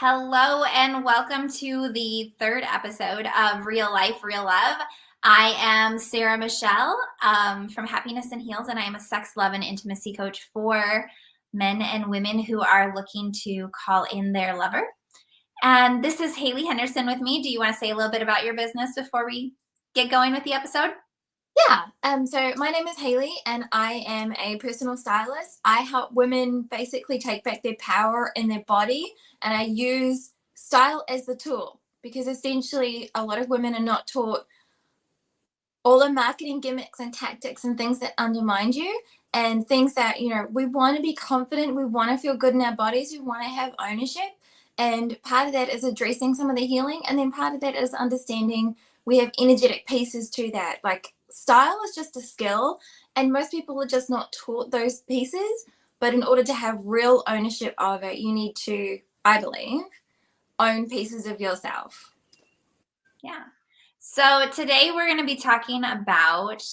Hello and welcome to the third episode of Real Life, Real Love. I am Sarah Michelle from Happiness and Heals, and I am a sex, love, and intimacy coach for men and women who are looking to call in their lover. And this is Haley Henderson with me. Do you want to say a little bit about your business before we get going with the episode? Yeah. So my name is Haley and I am a personal stylist. I help women basically take back their power in their body, and I use style as the tool because essentially a lot of women are not taught all the marketing gimmicks and tactics and things that undermine you and things that, we want to be confident, we want to feel good in our bodies, we want to have ownership. And part of that is addressing some of the healing. And then part of that is understanding we have energetic pieces to that. Like style is just a skill, and most people are just not taught those pieces. But in order to have real ownership of it, you need to, I believe, own pieces of yourself. Yeah. So today we're going to be talking about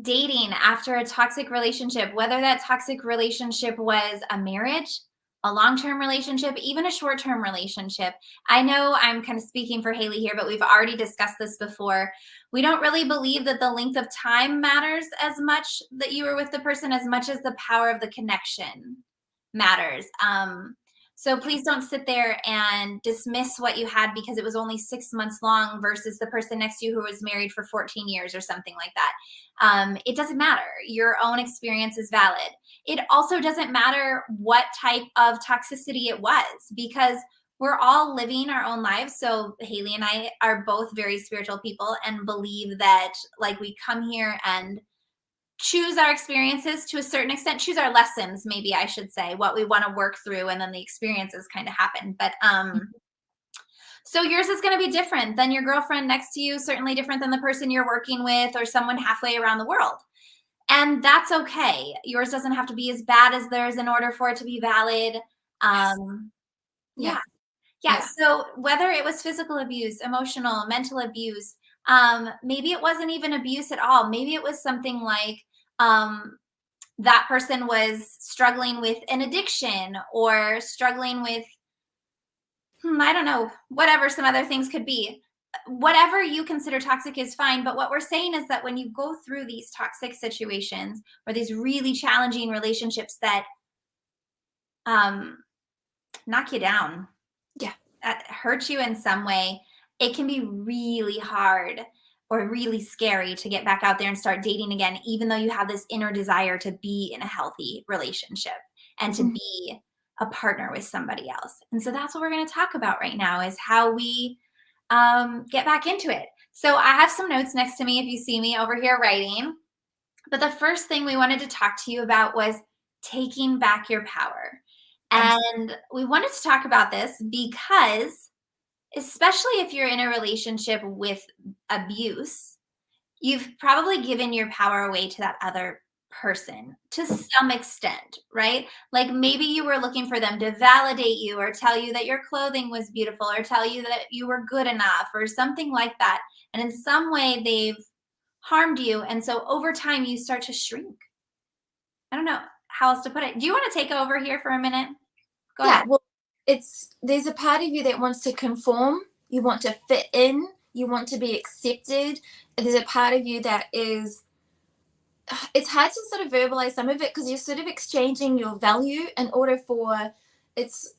dating after a toxic relationship, whether that toxic relationship was a marriage, a long-term relationship, even a short-term relationship. I know I'm kind of speaking for Haley here, but we've already discussed this before. We don't really believe that the length of time matters as much that you were with the person as much as the power of the connection matters. So please don't sit there and dismiss what you had because it was only 6 months long versus the person next to you who was married for 14 years or something like that. It doesn't matter. Your own experience is valid. It also doesn't matter what type of toxicity it was because we're all living our own lives. So Haley and I are both very spiritual people and believe that like we come here and choose our experiences to a certain extent, choose our lessons, maybe I should say, what we want to work through, and then the experiences kind of happen. But so yours is going to be different than your girlfriend next to you, certainly different than the person you're working with or someone halfway around the world. And that's okay. Yours doesn't have to be as bad as theirs in order for it to be valid. Yeah. So whether it was physical abuse, emotional, mental abuse, maybe it wasn't even abuse at all. Maybe it was something like that person was struggling with an addiction or struggling with, I don't know, whatever some other things could be. Whatever you consider toxic is fine. But what we're saying is that when you go through these toxic situations or these really challenging relationships that knock you down, hurt you in some way, it can be really hard or really scary to get back out there and start dating again, even though you have this inner desire to be in a healthy relationship and to be a partner with somebody else. And so that's what we're going to talk about right now is how we get back into it. So I have some notes next to me if you see me over here writing. But the first thing we wanted to talk to you about was taking back your power. And we wanted to talk about this because, especially if you're in a relationship with abuse, you've probably given your power away to that other person to some extent, right? Like maybe you were looking for them to validate you or tell you that your clothing was beautiful or tell you that you were good enough or something like that. And in some way they've harmed you. And so over time you start to shrink. I don't know how else to put it. Do you want to take over here for a minute? Go ahead. Well, there's a part of you that wants to conform, you want to fit in, you want to be accepted. There's a part of you that is, it's hard to sort of verbalize some of it because you're sort of exchanging your value in order for, it's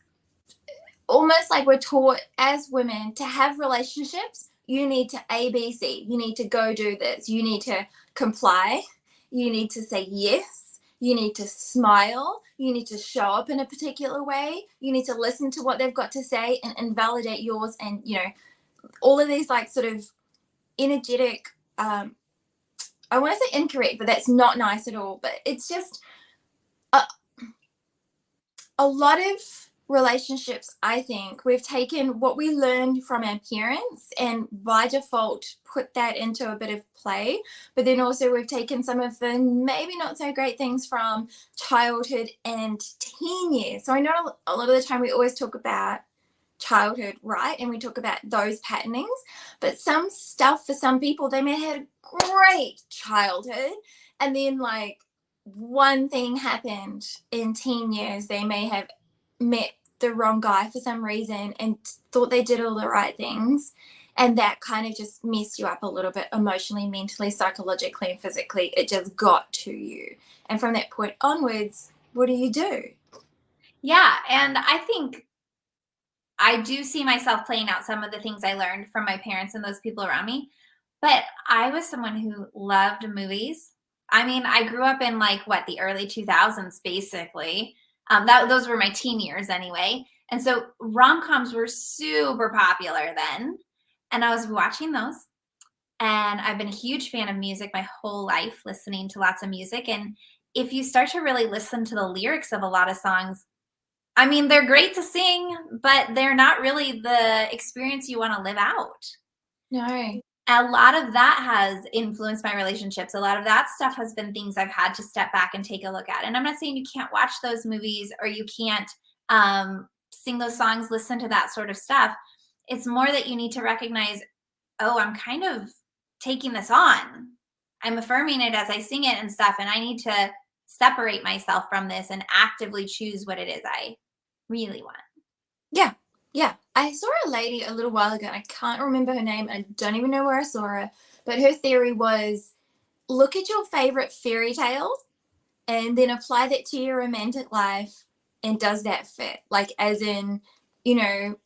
almost like we're taught as women to have relationships. You need to ABC, you need to go do this, you need to comply, you need to say yes, you need to smile, you need to show up in a particular way, you need to listen to what they've got to say and validate yours. And all of these like sort of energetic, I want to say incorrect, but that's not nice at all, but it's just a lot of relationships, I think we've taken what we learned from our parents and by default put that into a bit of play, but then also we've taken some of the maybe not so great things from childhood and teen years. So I know a lot of the time we always talk about childhood, right? And we talk about those patternings, but some stuff for some people, they may have had a great childhood and then like one thing happened in teen years, they may have met the wrong guy for some reason and thought they did all the right things. And that kind of just messed you up a little bit emotionally, mentally, psychologically, and physically. It just got to you. And from that point onwards, what do you do? Yeah, and I think I do see myself playing out some of the things I learned from my parents and those people around me. But I was someone who loved movies. I mean, I grew up in like what the early 2000s, basically. Those were my teen years anyway. And so rom-coms were super popular then. And I was watching those. And I've been a huge fan of music my whole life, listening to lots of music. And if you start to really listen to the lyrics of a lot of songs, I mean, they're great to sing, but they're not really the experience you want to live out. No. A lot of that has influenced my relationships. A lot of that stuff has been things I've had to step back and take a look at. And I'm not saying you can't watch those movies or you can't sing those songs, listen to that sort of stuff. It's more that you need to recognize, oh, I'm kind of taking this on. I'm affirming it as I sing it and stuff. And I need to separate myself from this and actively choose what it is I really want. Yeah. Yeah. I saw a lady a little while ago, and I can't remember her name. I don't even know where I saw her, but her theory was look at your favorite fairy tale and then apply that to your romantic life. And does that fit? Like, as in, you know,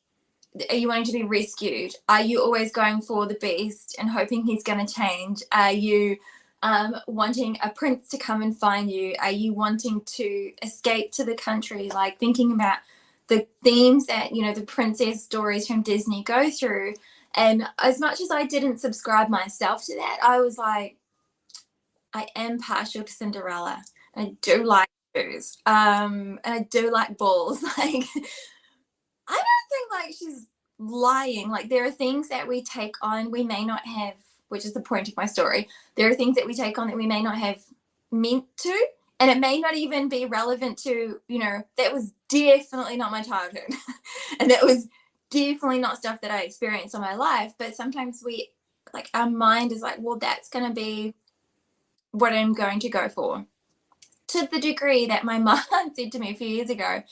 are you wanting to be rescued? Are you always going for the beast and hoping he's going to change? Are you wanting a prince to come and find you? Are you wanting to escape to the country? Like, thinking about the themes that, you know, the princess stories from Disney go through. And as much as I didn't subscribe myself to that, I was like, I am partial to Cinderella. I do like shoes. And I do like balls. Like, I don't think like she's lying. Like, there are things that we take on we may not have, which is the point of my story. There are things that we take on that we may not have meant to, and it may not even be relevant to, you know, that was definitely not my childhood. And that was definitely not stuff that I experienced in my life. But sometimes we, like, our mind is like, well, that's going to be what I'm going to go for. To the degree that my mom said to me a few years ago,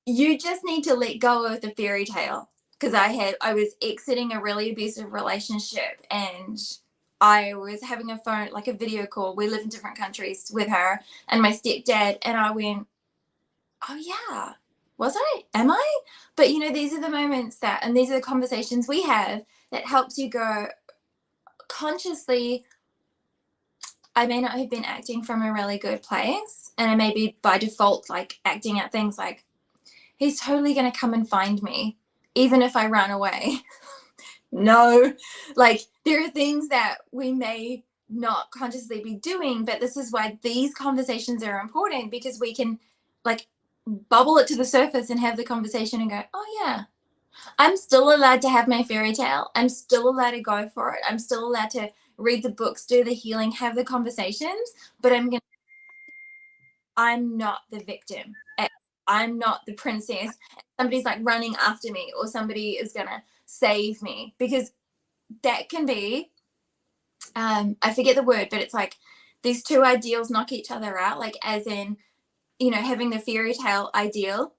you just need to let go of the fairy tale. Because I was exiting a really abusive relationship, and I was having a phone, like a video call. We live in different countries with her and my stepdad. And I went, oh yeah, was I? Am I? But you know, these are the moments that, and these are the conversations we have that helps you go consciously. I may not have been acting from a really good place. And I may be by default, like acting out things like, he's totally going to come and find me, even if I run away. No, like, there are things that we may not consciously be doing, but this is why these conversations are important, because we can, like, bubble it to the surface and have the conversation and go, oh yeah, I'm still allowed to have my fairy tale. I'm still allowed to go for it. I'm still allowed to read the books, do the healing, have the conversations, but I'm not the victim. I'm not the princess. Somebody's like running after me, or somebody is going to save me, because that can be, I forget the word, but it's like these two ideals knock each other out. Like, as in, you know, having the fairy tale ideal,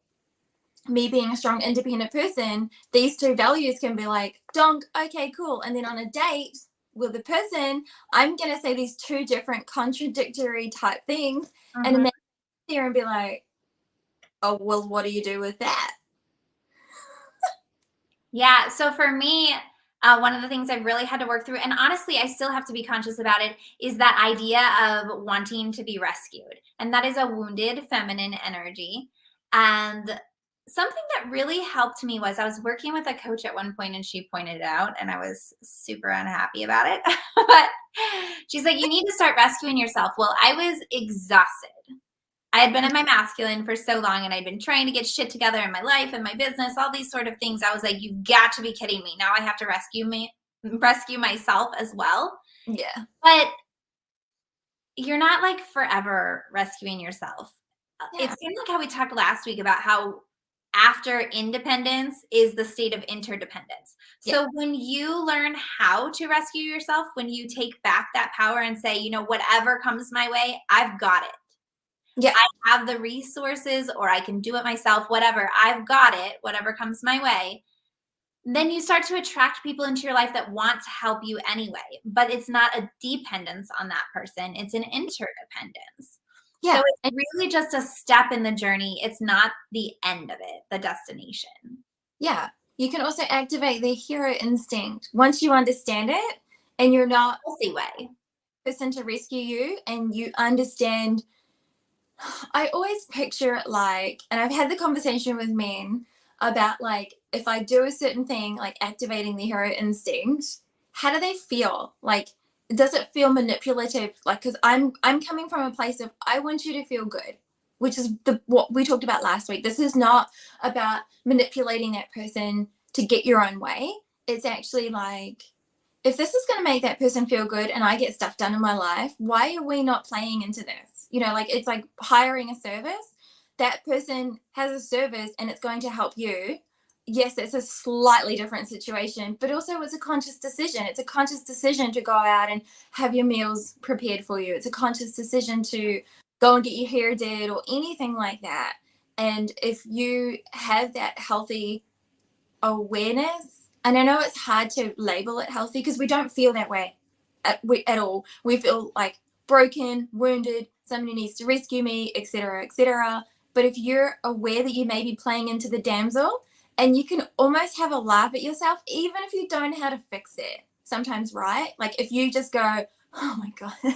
me being a strong, independent person, these two values can be like, donk, okay, cool. And then on a date with the person, I'm going to say these two different contradictory type things. Mhm. And then there and be like, oh, well, what do you do with that? Yeah. So for me, one of the things I've really had to work through, and honestly, I still have to be conscious about it, is that idea of wanting to be rescued. And that is a wounded feminine energy. And something that really helped me was I was working with a coach at one point and she pointed it out, and I was super unhappy about it. But she's like, you need to start rescuing yourself. Well, I was exhausted. I had been in my masculine for so long and I'd been trying to get shit together in my life and my business, all these sort of things. I was like, you've got to be kidding me. Now I have to rescue myself as well. Yeah. But you're not like forever rescuing yourself. Yeah. It's kind of like how we talked last week about how after independence is the state of interdependence. Yeah. So when you learn how to rescue yourself, when you take back that power and say, you know, whatever comes my way, I've got it. Yeah. I have the resources, or I can do it myself, whatever. I've got it, whatever comes my way. Then you start to attract people into your life that want to help you anyway, but it's not a dependence on that person, it's an interdependence. So Yeah. it's really just a step in the journey. It's not the end of it, the destination. Yeah. You can also activate the hero instinct once you understand it and you're not Healthy way. a person to rescue you and you understand. I always picture it like, and I've had the conversation with men about like, if I do a certain thing, like activating the hero instinct, how do they feel? Like, does it feel manipulative? Like, because I'm coming from a place of I want you to feel good, which is the what we talked about last week. This is not about manipulating that person to get your own way. It's actually like, if this is going to make that person feel good and I get stuff done in my life, why are we not playing into this? You know, like it's like hiring a service. That person has a service and it's going to help you. Yes, it's a slightly different situation, but also it's a conscious decision. It's a conscious decision to go out and have your meals prepared for you. It's a conscious decision to go and get your hair did or anything like that. And if you have that healthy awareness, and I know it's hard to label it healthy because we don't feel that way at all. We feel like broken, wounded, somebody needs to rescue me, etc., etc. But if you're aware that you may be playing into the damsel, and you can almost have a laugh at yourself, even if you don't know how to fix it. Sometimes, right? Like if you just go, "Oh my god,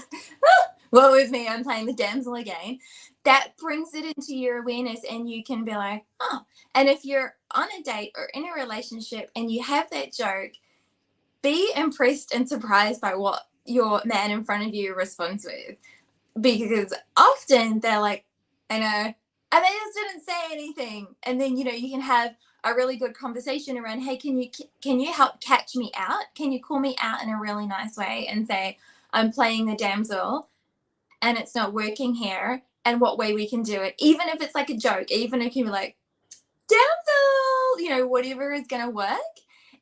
what was me? I'm playing the damsel again." That brings it into your awareness, and you can be like, "Oh." And if you're on a date or in a relationship and you have that joke, be impressed and surprised by what your man in front of you responds with. Because often they're like, I know, and they just didn't say anything. And then, you know, you can have a really good conversation around, hey, can you help catch me out? Can you call me out in a really nice way and say, I'm playing the damsel and it's not working here, and what way we can do it, even if it's like a joke, even if you're like, damsel, you know, whatever is going to work,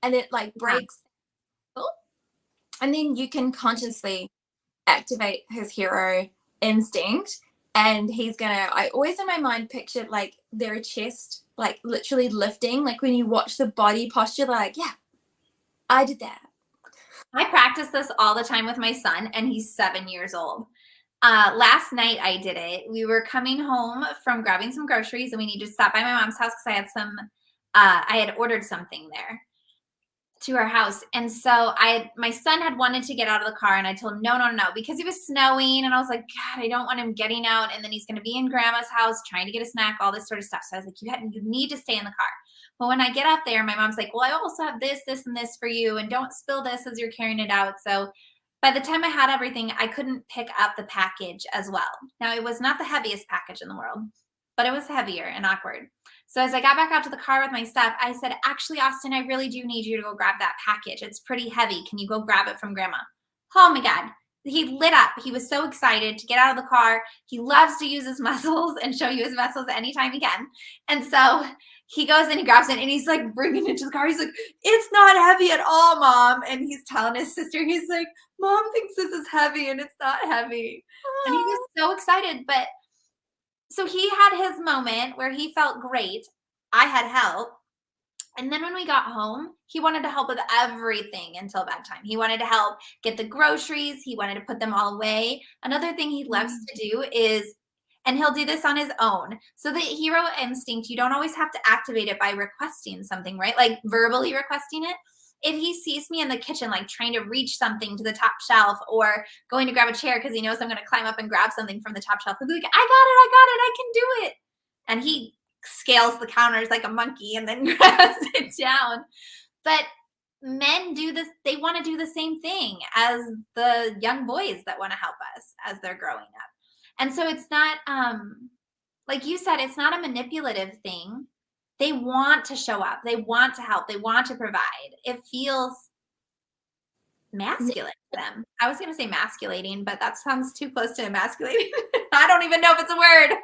and it like Yeah. breaks, and then you can consciously activate his hero instinct, and he's gonna, I always in my mind pictured like their chest like literally lifting, like when you watch the body posture, they're like, yeah, I did that. I practice this all the time with my son, and he's 7 years old. Last night I did it. We were coming home from grabbing some groceries, and we needed to stop by my mom's house because I had ordered something there to our house. And so my son had wanted to get out of the car, and I told him, no, no, no, because it was snowing. And I was like, God, I don't want him getting out. And then he's going to be in grandma's house trying to get a snack, all this sort of stuff. So I was like, you need to stay in the car. But when I get up there, my mom's like, well, I also have this, this, and this for you. And don't spill this as you're carrying it out. So by the time I had everything, I couldn't pick up the package as well. Now, it was not the heaviest package in the world, but it was heavier and awkward. So as I got back out to the car with my stuff, I said, actually, Austin, I really do need you to go grab that package. It's pretty heavy. Can you go grab it from grandma? Oh my God. He lit up. He was so excited to get out of the car. He loves to use his muscles and show you his muscles anytime he can. And so he goes and he grabs it, and he's like bringing it to the car. He's like, it's not heavy at all, Mom. And he's telling his sister, he's like, Mom thinks this is heavy and it's not heavy. And he was so excited. But so he had his moment where he felt great. I had help. And then when we got home, he wanted to help with everything until bedtime. He wanted to help get the groceries. He wanted to put them all away. Another thing he loves to do is, and he'll do this on his own. So the hero instinct, you don't always have to activate it by requesting something, right? Like verbally requesting it. If he sees me in the kitchen, like trying to reach something to the top shelf or going to grab a chair because he knows I'm going to climb up and grab something from the top shelf, he'll be like, I can do it. And he scales the counters like a monkey and then grabs it down. But men do this, they want to do the same thing as the young boys that want to help us as they're growing up. And so it's not, like you said, it's not a manipulative thing. They want to show up. They want to help. They want to provide. It feels masculine to them. I was going to say masculating, but that sounds too close to emasculating. I don't even know if it's a word.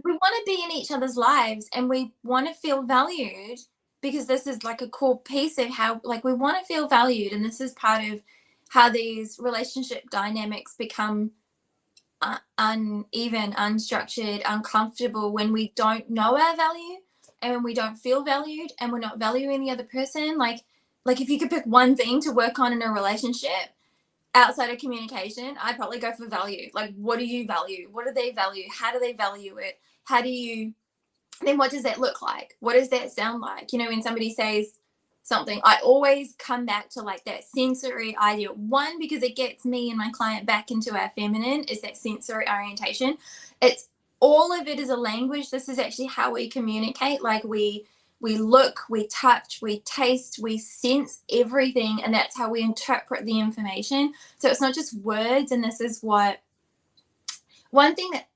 We want to be in each other's lives, and we want to feel valued, because this is like a core piece of how, like, we want to feel valued. And this is part of how these relationship dynamics become uneven, unstructured, uncomfortable, when we don't know our value and when we don't feel valued and we're not valuing the other person. Like if you could pick one thing to work on in a relationship outside of communication, I'd probably go for value. Like, what do you value? What do they value? How do they value it? How do you, then what does that look like? What does that sound like? You know, when somebody says something, I always come back to like that sensory idea. One, because it gets me and my client back into our feminine, is that sensory orientation. It's all of it is a language. This is actually how we communicate. Like we look, we touch, we taste, we sense everything, and that's how we interpret the information. So it's not just words. And this is what, one thing that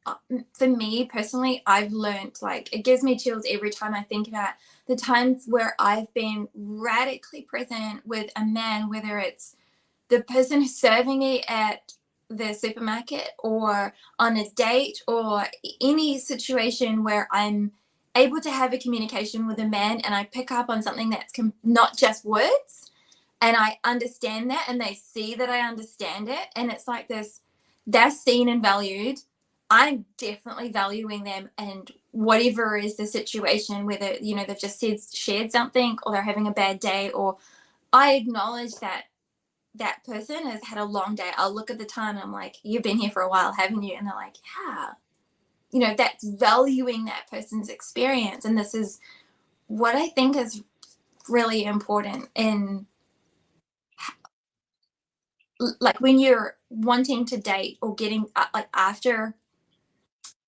for me personally, I've learned, like it gives me chills every time I think about the times where I've been radically present with a man, whether it's the person who's serving me at the supermarket or on a date or any situation where I'm able to have a communication with a man and I pick up on something that's not just words, and I understand that and they see that I understand it, and it's like this, they're seen and valued. I'm definitely valuing them, and whatever is the situation, whether you know they've just shared something or they're having a bad day, or I acknowledge that that person has had a long day. I'll look at the time and I'm like, you've been here for a while, haven't you? And they're like, yeah. You know, that's valuing that person's experience. And this is what I think is really important in, like, when you're wanting to date or getting like after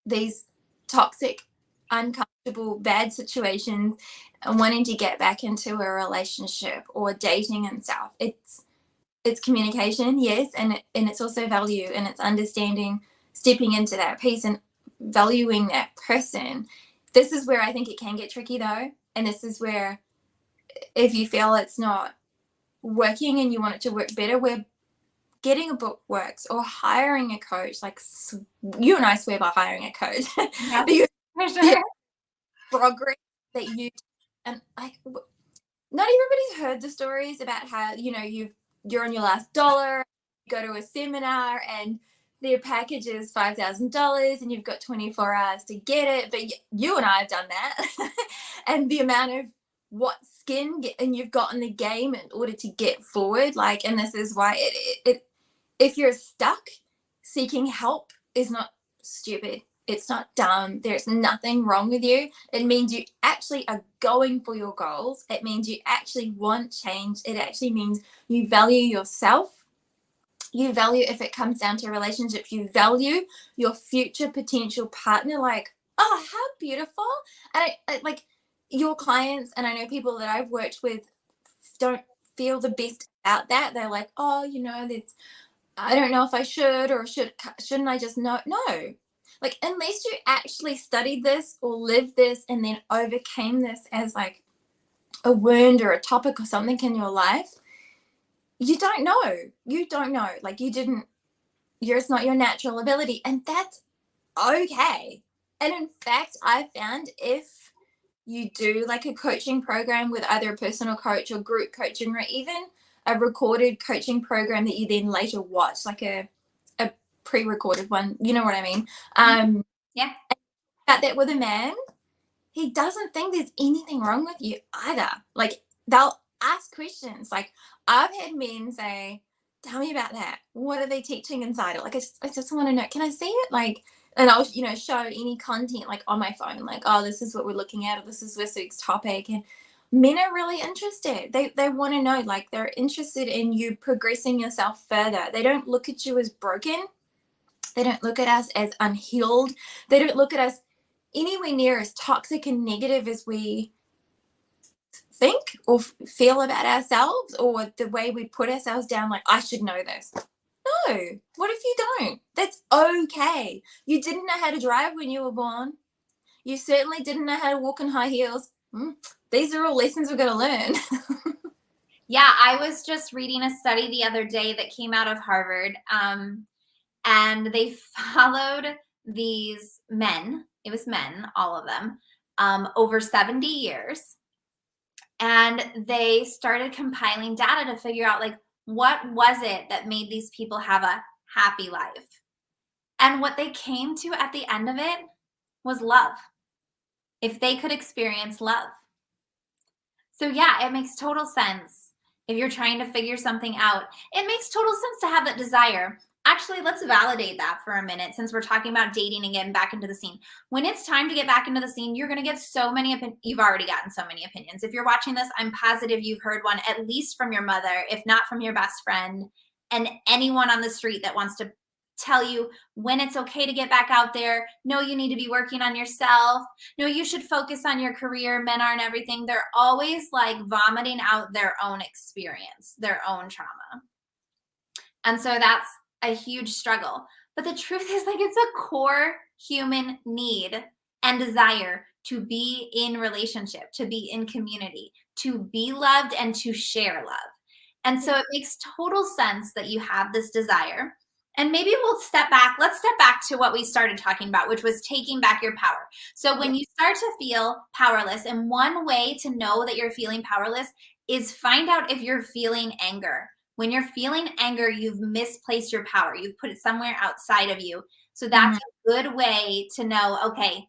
these toxic, uncomfortable, bad situations and wanting to get back into a relationship or dating and stuff. It's communication, yes, and it's also value, and it's understanding, stepping into that piece and valuing that person. This is where I think it can get tricky though, and this is where if you feel it's not working and you want it to work better, where getting a book works, or hiring a coach. Like you and I swear by hiring a coach. Yeah, Because for the sure. progress that you, and like not everybody's heard the stories about how, you know, you're on your last dollar, you go to a seminar and their package is $5,000 and you've got 24 hours to get it. But you and I have done that. And the amount of what skin and you've got in the game in order to get forward. Like, and this is why if you're stuck, seeking help is not stupid. It's not dumb. There's nothing wrong with you. It means you actually are going for your goals. It means you actually want change. It actually means you value yourself. You value, if it comes down to relationships, you value your future potential partner. Like, oh, how beautiful. And like your clients, and I know people that I've worked with don't feel the best about that. They're like, oh, you know, I don't know if I should or shouldn't I just know? No. Like, unless you actually studied this or lived this and then overcame this as like a wound or a topic or something in your life, you don't know. You don't know. Like, you didn't, it's not your natural ability. And that's okay. And in fact, I found if you do like a coaching program with either a personal coach or group coaching, or even a recorded coaching program that you then later watch, like a pre-recorded one, you know what I mean? Yeah. But that with a man, he doesn't think there's anything wrong with you either. Like, they'll ask questions. Like, I've had men say, tell me about that. What are they teaching inside it? Like, I just want to know, can I see it? Like, and I'll, you know, show any content like on my phone, like, oh, this is what we're looking at, or this is this week's topic. And men are really interested. They want to know, like, they're interested in you progressing yourself further. They don't look at you as broken. They don't look at us as unhealed. They don't look at us anywhere near as toxic and negative as we think or feel about ourselves, or the way we put ourselves down, like, I should know this. No. What if you don't? That's okay. You didn't know how to drive when you were born. You certainly didn't know how to walk in high heels. These are all lessons we're going to learn. Yeah, I was just reading a study the other day that came out of Harvard, and they followed these men. It was men, all of them, over 70 years. And they started compiling data to figure out, like, what was it that made these people have a happy life? And what they came to at the end of it was love. If they could experience love. So yeah, it makes total sense if you're trying to figure something out. It makes total sense to have that desire. Actually, let's validate that for a minute since we're talking about dating and getting back into the scene. When it's time to get back into the scene, you're going to get so many you've already gotten so many opinions. If you're watching this, I'm positive you've heard one at least from your mother, if not from your best friend, and anyone on the street that wants to tell you when it's okay to get back out there. No, you need to be working on yourself. No, you should focus on your career. Men aren't everything. They're always like vomiting out their own experience, their own trauma. And so that's a huge struggle. But the truth is, like, it's a core human need and desire to be in relationship, to be in community, to be loved, and to share love. And so it makes total sense that you have this desire. And maybe we'll step back. Let's step back to what we started talking about, which was taking back your power. So when you start to feel powerless, and one way to know that you're feeling powerless is find out if you're feeling anger. When you're feeling anger, you've misplaced your power. You've put it somewhere outside of you. So that's a good way to know, okay,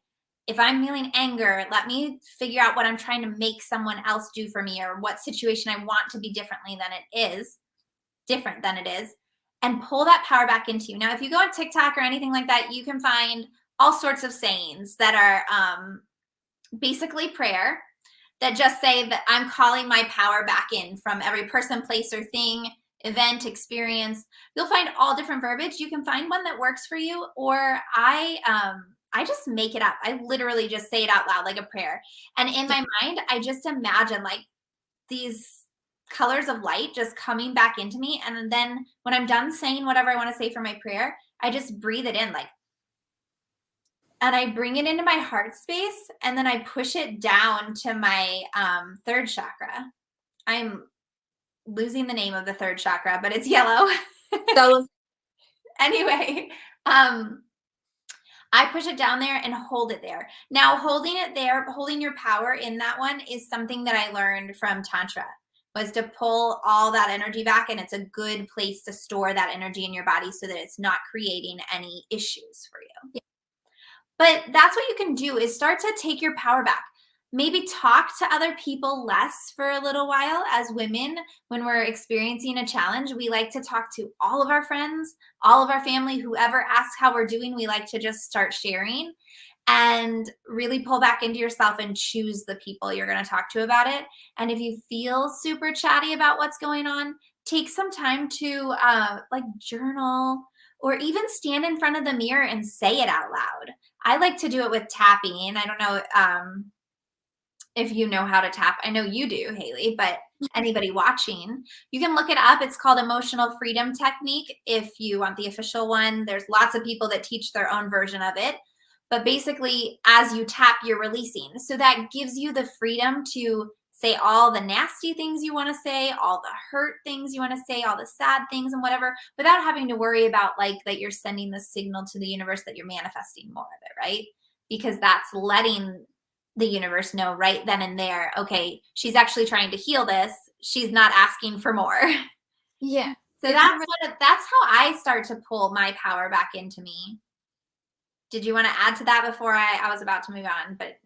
if I'm feeling anger, let me figure out what I'm trying to make someone else do for me, or what situation I want to be different than it is, and pull that power back into you. Now, if you go on TikTok or anything like that, you can find all sorts of sayings that are basically prayer that just say that I'm calling my power back in from every person, place, or thing, event, experience. You'll find all different verbiage. You can find one that works for you, or I just make it up. I literally just say it out loud like a prayer. And in my mind, I just imagine like these colors of light just coming back into me. And then when I'm done saying whatever I want to say for my prayer, I just breathe it in, like, and I bring it into my heart space, and then I push it down to my third chakra. I'm losing the name of the third chakra, but it's yellow. Anyway, I push it down there and hold it there. Now, holding it there, holding your power in that one is something that I learned from Tantra, was to pull all that energy back, and it's a good place to store that energy in your body so that it's not creating any issues for you. Yeah. But that's what you can do, is start to take your power back. Maybe talk to other people less for a little while. As women, when we're experiencing a challenge, we like to talk to all of our friends, all of our family, whoever asks how we're doing, we like to just start sharing and really pull back into yourself and choose the people you're going to talk to about it. And if you feel super chatty about what's going on, take some time to like journal, or even stand in front of the mirror and say it out loud. I like to do it with tapping. I don't know if you know how to tap. I know you do, Haley, but anybody watching, you can look it up. It's called emotional freedom technique. If you want the official one, there's lots of people that teach their own version of it. But basically, as you tap, you're releasing. So that gives you the freedom to say all the nasty things you want to say, all the hurt things you want to say, all the sad things and whatever, without having to worry about like that you're sending the signal to the universe that you're manifesting more of it, right? Because that's letting the universe know right then and there, okay, she's actually trying to heal this. She's not asking for more. Yeah. So that's how I start to pull my power back into me. Did you want to add to that before I was about to move on? But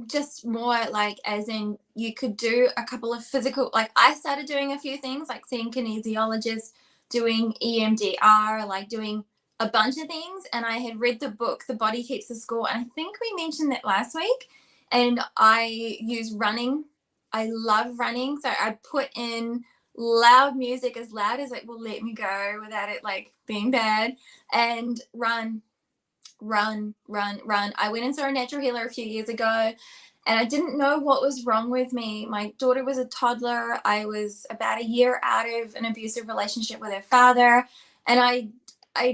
just more like, as in, you could do a couple of physical, like I started doing a few things like seeing kinesiologists, doing EMDR, like doing a bunch of things. And I had read the book The Body Keeps the Score, and I think we mentioned that last week. And I use running. I love running, so I put in loud music, as loud as it will let me go without it like being bad, and run. I went and saw a natural healer a few years ago, and I didn't know what was wrong with me. My daughter was a toddler. I was about a year out of an abusive relationship with her father, and I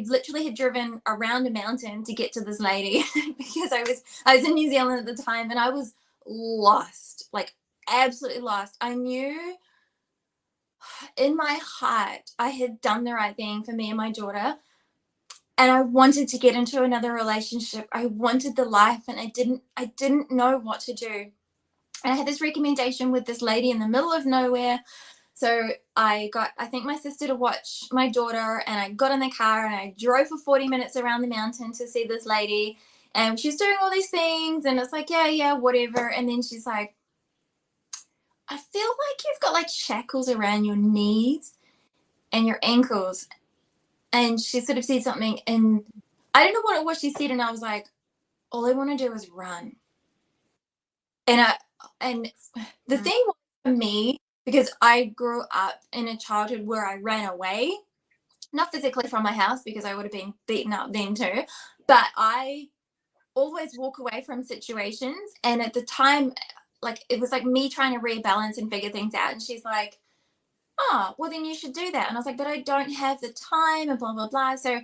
literally had driven around a mountain to get to this lady because I was in New Zealand at the time, and I was lost, like absolutely lost. I knew in my heart I had done the right thing for me and my daughter, and I wanted to get into another relationship. I wanted the life, and I didn't know what to do. And I had this recommendation with this lady in the middle of nowhere So I think my sister to watch my daughter, and I got in the car and I drove for 40 minutes around the mountain to see this lady. And she's doing all these things, and it's like, yeah, yeah, whatever. And then she's like, I feel like you've got like shackles around your knees and your ankles. And she sort of said something, and I don't know what it was she said, and I was like, all I want to do is run. And the Mm. thing for me, because I grew up in a childhood where I ran away, not physically from my house because I would have been beaten up then too, but I always walk away from situations. And at the time, like it was like me trying to rebalance and figure things out. And she's like, oh, well, then you should do that. And I was like, but I don't have the time and blah, blah, blah. So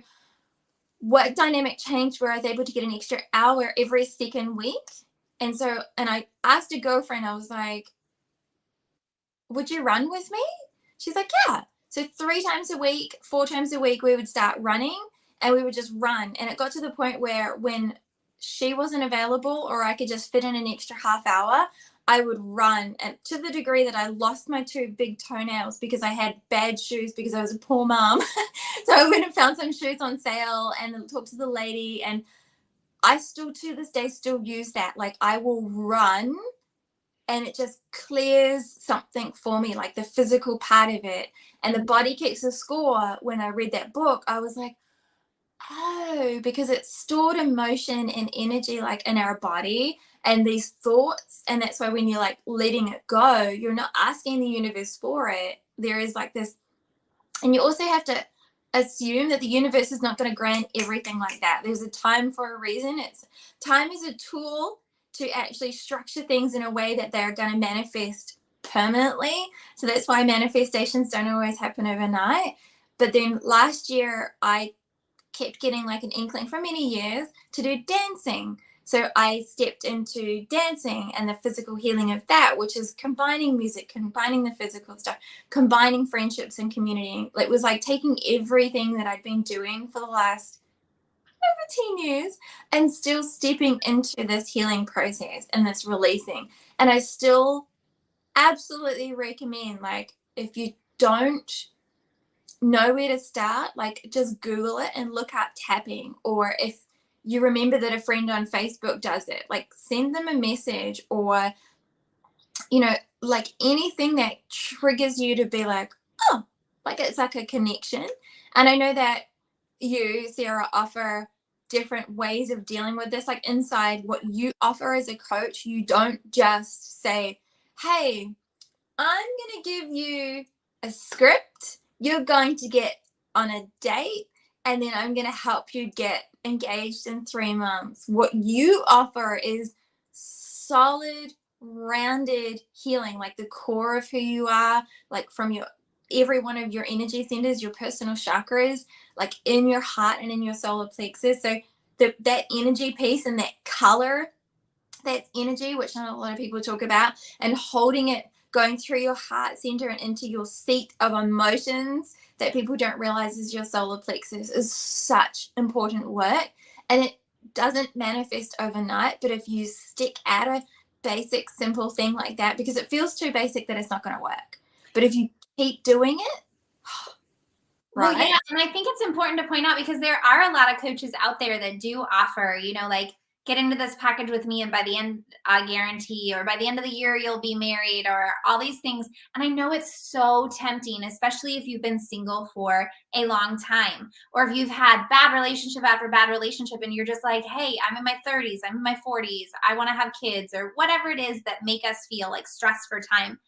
work dynamic changed where I was able to get an extra hour every second week. And so, and I asked a girlfriend, I was like, would you run with me? She's like, yeah. So 3 times a week, 4 times a week, we would start running and we would just run. And it got to the point where when she wasn't available or I could just fit in an extra half hour, I would run, and to the degree that I lost my 2 big toenails because I had bad shoes because I was a poor mom. So I went and found some shoes on sale and talked to the lady, and I still to this day still use that. Like I will run and it just clears something for me, like the physical part of it. And the body keeps a score. When I read that book, I was like, oh, because it's stored emotion and energy like in our body and these thoughts. And that's why when you're like letting it go, you're not asking the universe for it. There is like this, and you also have to assume that the universe is not going to grant everything like that. There's a time for a reason. It's time is a tool to actually structure things in a way that they're going to manifest permanently. So that's why manifestations don't always happen overnight. But then last year I kept getting like an inkling for many years to do dancing. So I stepped into dancing and the physical healing of that, which is combining music, combining the physical stuff, combining friendships and community. It was like taking everything that I'd been doing for the last over 10 years and still stepping into this healing process and this releasing. And I still absolutely recommend, like, if you don't know where to start, like just Google it and look up tapping. Or if you remember that a friend on Facebook does it, like send them a message, or, you know, like anything that triggers you to be like, oh, like it's like a connection. And I know that you, Sarah, offer different ways of dealing with this. Like inside what you offer as a coach, you don't just say, hey, I'm going to give you a script. You're going to get on a date, and then I'm going to help you get engaged in 3 months. What you offer is solid, rounded healing, like the core of who you are, like from your every one of your energy centers, your personal chakras, like in your heart and in your solar plexus. So that energy piece and that color, that's energy, which not a lot of people talk about, and holding it going through your heart center and into your seat of emotions that people don't realize is your solar plexus, is such important work. And it doesn't manifest overnight, but if you stick at a basic, simple thing like that, because it feels too basic that it's not going to work. But if you keep doing it, Well, right? yeah, and I think it's important to point out because there are a lot of coaches out there that do offer, like get into this package with me and by the end I guarantee, or by the end of the year you'll be married, or all these things. And I know it's so tempting, especially if you've been single for a long time, or if you've had bad relationship after bad relationship and you're just like, hey, I'm in my 30s, I'm in my 40s, I want to have kids, or whatever it is that make us feel like stress for time.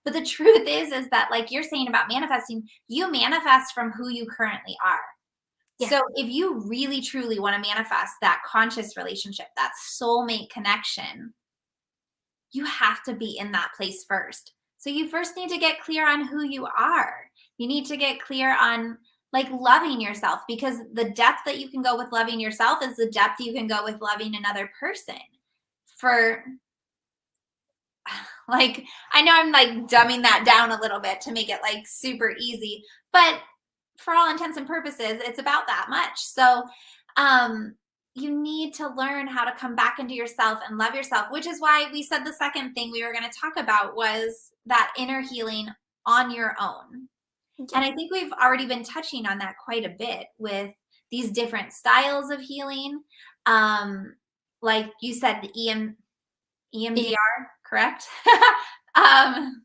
But the truth is that, like you're saying about manifesting, you manifest from who you currently are. Yeah. So if you really truly want to manifest that conscious relationship, that soulmate connection, you have to be in that place first. So you first need to get clear on who you are. You need to get clear on like loving yourself, because the depth that you can go with loving yourself is the depth you can go with loving another person. For like, I know I'm like dumbing that down a little bit to make it like super easy, but for all intents and purposes, it's about that much. So, you need to learn how to come back into yourself and love yourself, which is why we said the second thing we were going to talk about was that inner healing on your own. Yeah. And I think we've already been touching on that quite a bit with these different styles of healing. Like you said, the Yeah. EMDR, correct? um,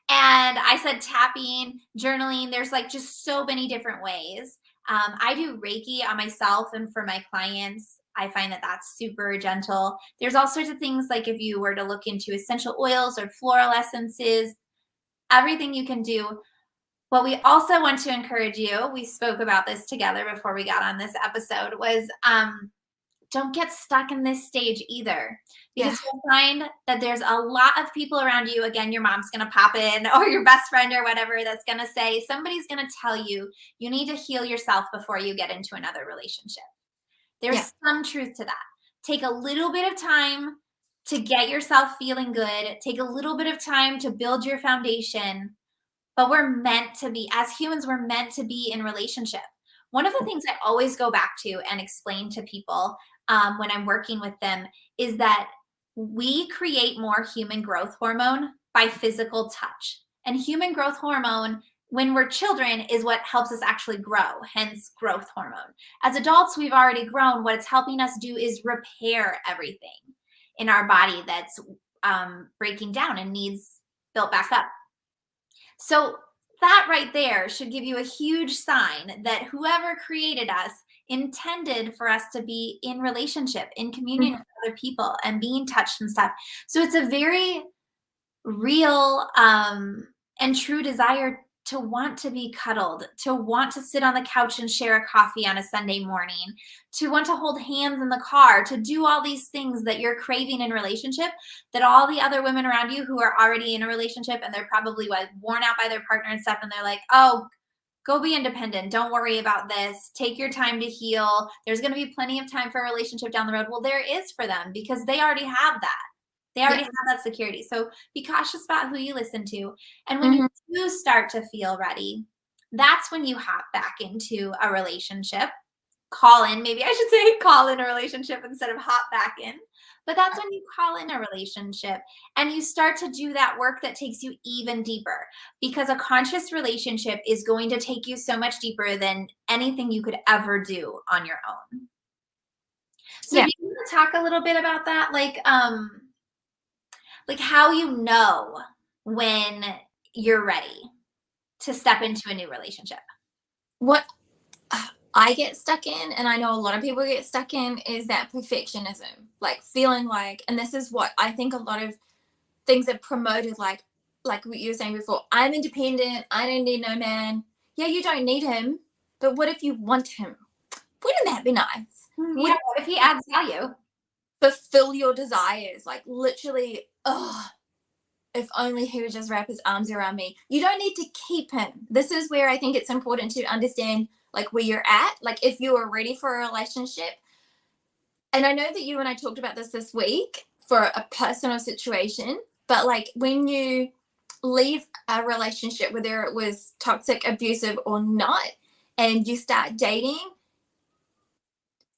and I said tapping, journaling. There's like just so many different ways. I do Reiki on myself and for my clients. I find that that's super gentle. There's all sorts of things like if you were to look into essential oils or floral essences, everything you can do. What we also want to encourage you, we spoke about this together before we got on this episode, was don't get stuck in this stage either, because Yeah. you'll find that there's a lot of people around you. Again, your mom's going to pop in or your best friend or whatever that's going to say, somebody's going to tell you, you need to heal yourself before you get into another relationship. Yeah. There's some truth to that. Take a little bit of time to get yourself feeling good. Take a little bit of time to build your foundation. But we're meant to be, as humans, we're meant to be in relationship. One of the things I always go back to and explain to people when I'm working with them is that we create more human growth hormone by physical touch. And human growth hormone, when we're children, is what helps us actually grow, hence growth hormone. As adults, we've already grown. What it's helping us do is repair everything in our body that's breaking down and needs built back up. So that right there should give you a huge sign that whoever created us intended for us to be in relationship, in communion with other people and being touched and stuff. So it's a very real and true desire to want to be cuddled, to want to sit on the couch and share a coffee on a Sunday morning, to want to hold hands in the car, to do all these things that you're craving in relationship, that all the other women around you who are already in a relationship and they're probably worn out by their partner and stuff, and they're like, oh, go be independent. Don't worry about this. Take your time to heal. There's going to be plenty of time for a relationship down the road. Well, there is for them because they already have that. They already have that security. So be cautious about who you listen to. And when you do start to feel ready, that's when you hop back into a relationship. Call in, maybe I should say call in a relationship instead of hop back in. But that's when you call in a relationship and you start to do that work that takes you even deeper, because a conscious relationship is going to take you so much deeper than anything you could ever do on your own. So do you want to talk a little bit about that? Like how you know when you're ready to step into a new relationship. What I get stuck in, and I know a lot of people get stuck in, is that perfectionism. Like feeling like, and this is what I think a lot of things are promoted, like what you were saying before, I'm independent, I don't need no man. Yeah, you don't need him, but what if you want him? Wouldn't that be nice? Yeah, what if he adds value? Fulfill your desires, like literally, if only he would just wrap his arms around me. You don't need to keep him. This is where I think it's important to understand like where you're at, like if you are ready for a relationship. And I know that you and I talked about this week for a personal situation, but like when you leave a relationship, whether it was toxic, abusive or not, and you start dating,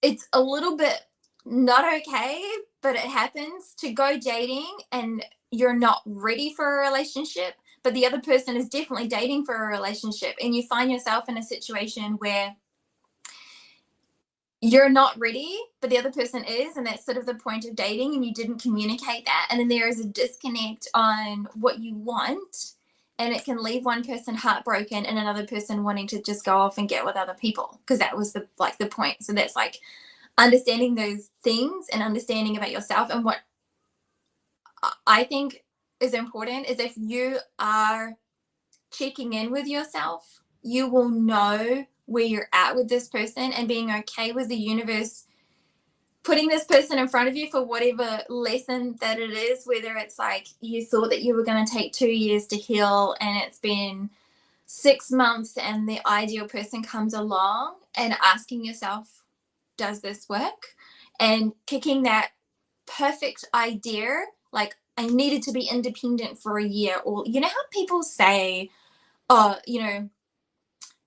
it's a little bit not okay, but it happens to go dating and you're not ready for a relationship, but the other person is definitely dating for a relationship, and you find yourself in a situation where you're not ready, but the other person is, and that's sort of the point of dating, and you didn't communicate that, and then there is a disconnect on what you want, and it can leave one person heartbroken and another person wanting to just go off and get with other people, because that was the point. So that's like understanding those things and understanding about yourself. And what I think is important is if you are checking in with yourself, you will know where you're at with this person, and being okay with the universe putting this person in front of you for whatever lesson that it is, whether it's like you thought that you were going to take 2 years to heal and it's been 6 months and the ideal person comes along, and asking yourself, does this work? And kicking that perfect idea, like I needed to be independent for a year, or you know how people say, oh, you know,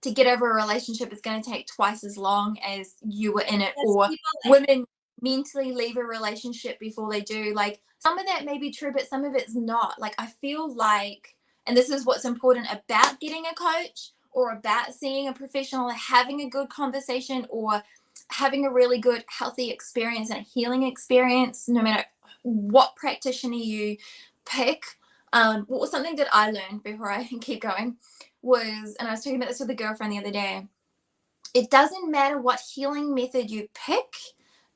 to get over a relationship is going to take twice as long as you were in it, or women mentally leave a relationship before they do. Like some of that may be true, but some of it's not. Like I feel like, And this is what's important about getting a coach or about seeing a professional, having a good conversation or having a really good healthy experience and a healing experience, no matter what practitioner you pick. What was something that I learned before I keep going was, and I was talking about this with a girlfriend the other day, it doesn't matter what healing method you pick,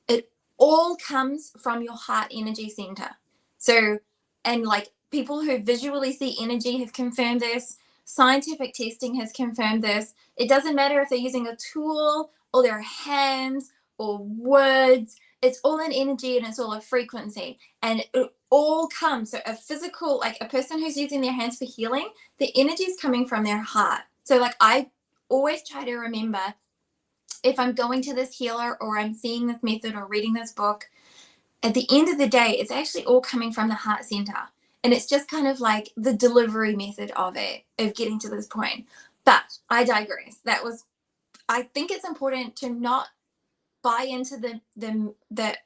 it all comes from your heart energy center. So, and like people who visually see energy have confirmed this, scientific testing has confirmed this. It doesn't matter if they're using a tool or their hands or words, it's all an energy and it's all a frequency. And it all comes. So, a physical, like a person who's using their hands for healing, the energy is coming from their heart. So, like, I always try to remember if I'm going to this healer or I'm seeing this method or reading this book, at the end of the day, it's actually all coming from the heart center. And it's just kind of like the delivery method of it, of getting to this point. But I digress. I think it's important to not buy into the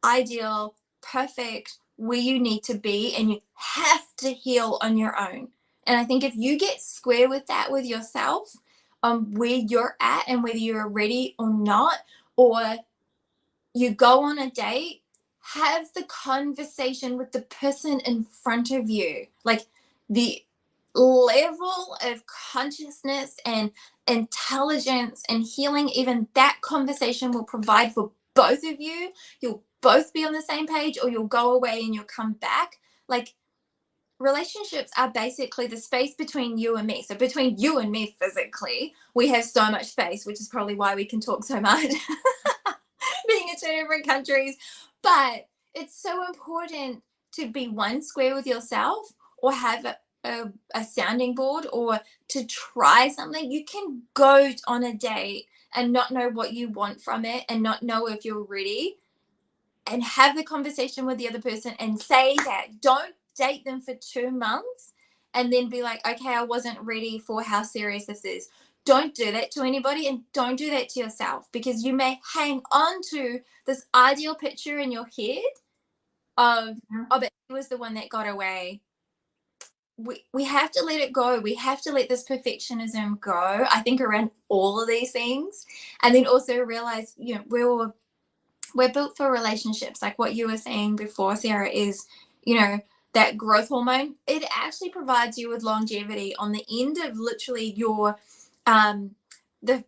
ideal, perfect, where you need to be and you have to heal on your own. And I think if you get square with that with yourself, where you're at and whether you're ready or not, or you go on a date, have the conversation with the person in front of you. Like the level of consciousness and intelligence and healing, even that conversation will provide for both of you. You'll both be on the same page, or you'll go away and you'll come back. Like, relationships are basically the space between you and me. So between you and me physically, we have so much space, which is probably why we can talk so much, being in two different countries. But it's so important to be one, square with yourself, or have a sounding board, or to try something. You can go on a date and not know what you want from it and not know if you're ready, and have the conversation with the other person and say that. Don't date them for 2 months and then be like, okay, I wasn't ready for how serious this is. Don't do that to anybody, and don't do that to yourself, because you may hang on to this ideal picture in your head of, oh, but he was the one that got away. We have to let it go. We have to let this perfectionism go, I think, around all of these things. And then also realize, we're built for relationships. Like what you were saying before, Sarah, is, that growth hormone, it actually provides you with longevity on the end of literally your, I'm not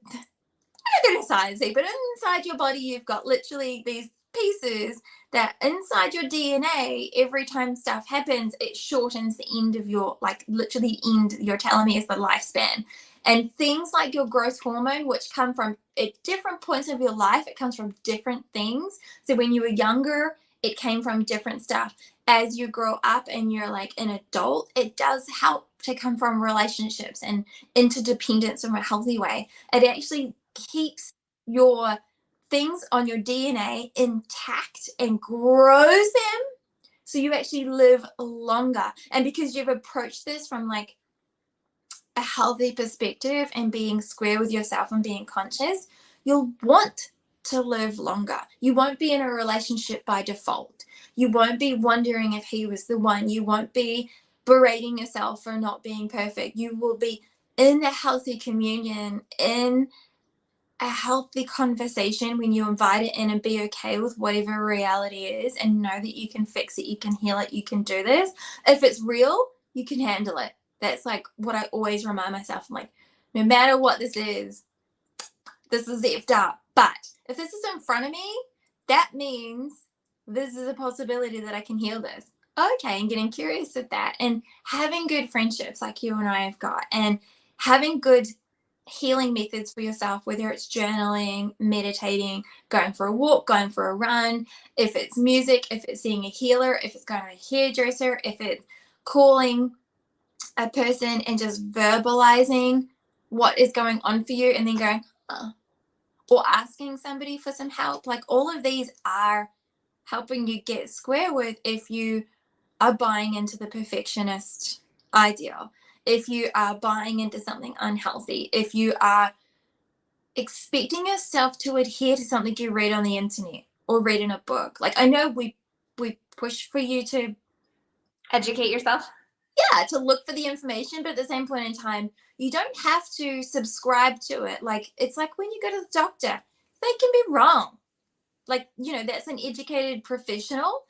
going to sciencey, but inside your body, you've got literally these pieces that inside your DNA, every time stuff happens, it shortens the end of your, like literally end your telomeres, the lifespan. And things like your growth hormone, which come from at different points of your life, it comes from different things. So when you were younger, it came from different stuff. As you grow up and you're like an adult, it does help to come from relationships and interdependence in a healthy way. It actually keeps your things on your DNA intact and grows them, so you actually live longer. And because you've approached this from like a healthy perspective and being square with yourself and being conscious, you'll want to live longer. You won't be in a relationship by default. You won't be wondering if he was the one. You won't be berating yourself for not being perfect. You will be in a healthy communion, in a healthy conversation when you invite it in, and be okay with whatever reality is, and know that you can fix it, you can heal it, you can do this. If it's real, you can handle it. That's like what I always remind myself. I'm like, no matter what this is effed up. But if this is in front of me, that means this is a possibility that I can heal this. Okay, and getting curious at that, and having good friendships like you and I have got, and having good healing methods for yourself, whether it's journaling, meditating, going for a walk, going for a run, if it's music, if it's seeing a healer, if it's going to a hairdresser, if it's calling a person and just verbalizing what is going on for you and then going, or asking somebody for some help. Like all of these are helping you get square with if you are buying into the perfectionist ideal, if you are buying into something unhealthy, if you are expecting yourself to adhere to something you read on the internet or read in a book. Like I know we push for you to educate yourself. yeah, to look for the information, but at the same point in time, you don't have to subscribe to it. Like, it's like when you go to the doctor, they can be wrong. Like, that's an educated professional,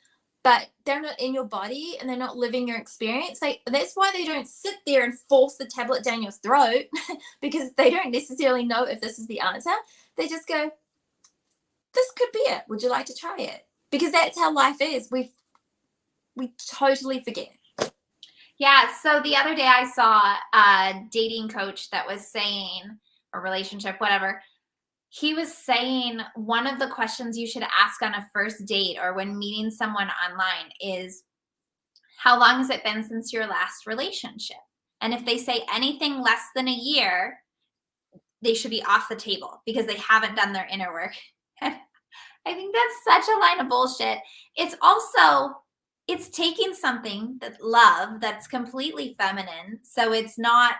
but they're not in your body and they're not living your experience. That's why they don't sit there and force the tablet down your throat because they don't necessarily know if this is the answer. They just go, this could be it. Would you like to try it? Because that's how life is. We totally forget. Yeah. So the other day I saw a dating coach that was saying, or relationship, whatever. He was saying one of the questions you should ask on a first date or when meeting someone online is, how long has it been since your last relationship? And if they say anything less than a year, they should be off the table because they haven't done their inner work. And I think that's such a line of bullshit. It's taking something that love that's completely feminine. So it's not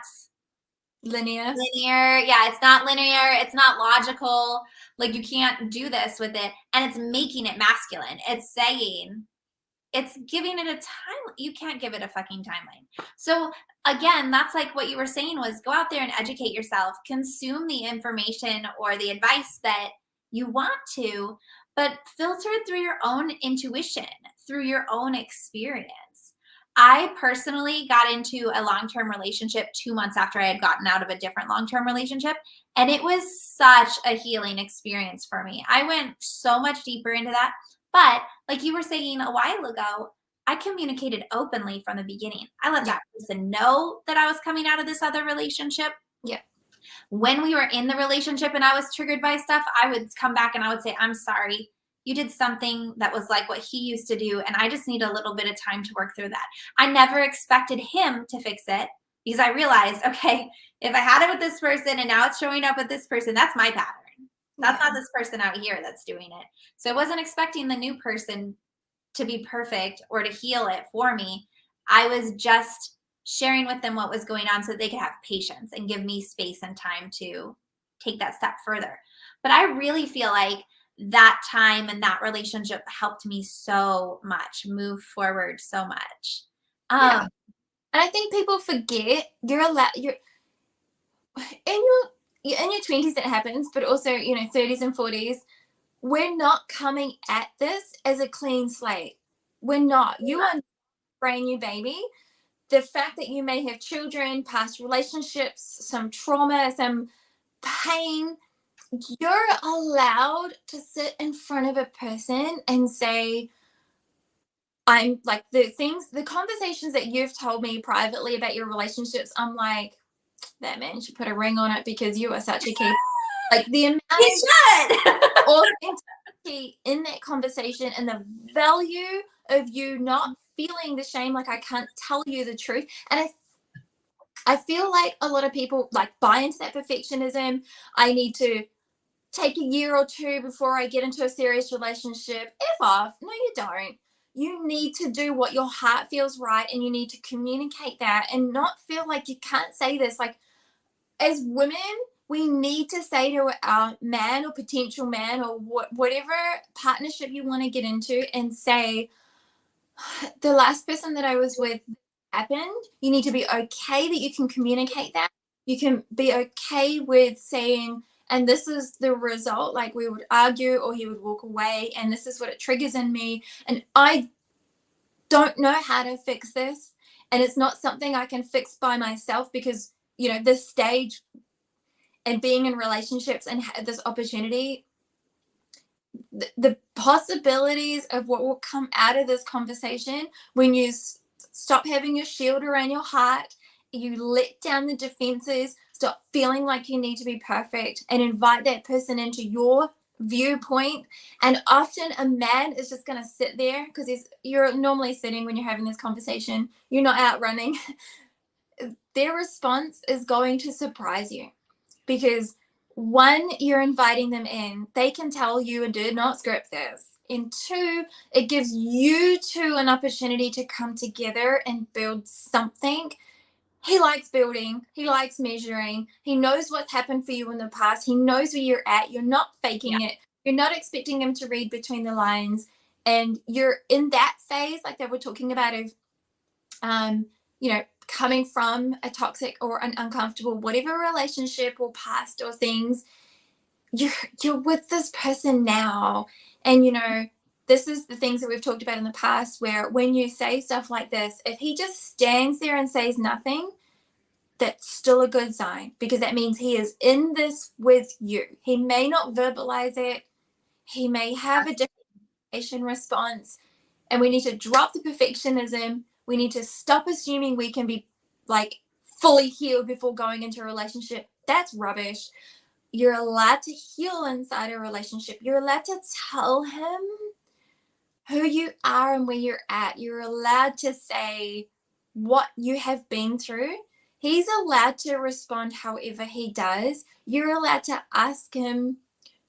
Linear. Yeah, it's not linear. It's not logical. Like, you can't do this with it. And it's making it masculine. It's giving it a time. You can't give it a fucking timeline. So again, that's like what you were saying was go out there and educate yourself, consume the information or the advice that you want to, but filter it through your own intuition, through your own experience. I personally got into a long-term relationship 2 months after I had gotten out of a different long-term relationship. And it was such a healing experience for me. I went so much deeper into that. But like you were saying a while ago, I communicated openly from the beginning. I let that person know that I was coming out of this other relationship. Yeah. When we were in the relationship and I was triggered by stuff, I would come back and I would say, I'm sorry. You did something that was like what he used to do, and I just need a little bit of time to work through that. I never expected him to fix it because I realized, okay, if I had it with this person and now it's showing up with this person, that's my pattern. That's not this person out here that's doing it. So I wasn't expecting the new person to be perfect or to heal it for me. I was just sharing with them what was going on so that they could have patience and give me space and time to take that step further. But I really feel like that time and that relationship helped me so much move forward so much. Yeah. And I think people forget you're in your 20s it happens, but also 30s and 40s. We're not coming at this as a clean slate. We're not. You are a brand new baby. The fact that you may have children, past relationships, some trauma, some pain, you're allowed to sit in front of a person and say, I'm like, the conversations that you've told me privately about your relationships, I'm like, that man should put a ring on it because you are such a key. Like, the amount of authenticity in that conversation and the value of you not feeling the shame, like I can't tell you the truth. And I feel like a lot of people like buy into that perfectionism. I need to take a year or two before I get into a serious relationship. F off. No, you don't. You need to do what your heart feels right, and you need to communicate that and not feel like you can't say this. Like, as women, we need to say to our man or potential man or whatever partnership you want to get into and say, the last person that I was with happened. You need to be okay that you can communicate that. You can be okay with saying, and this is the result, like we would argue or he would walk away, and this is what it triggers in me. And I don't know how to fix this. And it's not something I can fix by myself because, this stage and being in relationships and this opportunity, the possibilities of what will come out of this conversation when you stop having your shield around your heart, you let down the defenses, stop feeling like you need to be perfect, and invite that person into your viewpoint. And often a man is just going to sit there because you're normally sitting when you're having this conversation, you're not out running. Their response is going to surprise you because, one, you're inviting them in. They can tell you did not script this. And two, it gives you two an opportunity to come together and build something. He likes building. He likes measuring. He knows what's happened for you in the past. He knows where you're at. You're not faking it. You're not expecting him to read between the lines. And you're in that phase, like they were talking about, of coming from a toxic or an uncomfortable, whatever relationship or past or things, you're with this person now. And, this is the things that we've talked about in the past, where when you say stuff like this, if he just stands there and says nothing, that's still a good sign, because that means he is in this with you. He may not verbalize it. He may have a different response, and we need to drop the perfectionism. We need to stop assuming we can be like fully healed before going into a relationship. That's rubbish. You're allowed to heal inside a relationship. You're allowed to tell him who you are and where you're at. You're allowed to say what you have been through. He's allowed to respond however he does. You're allowed to ask him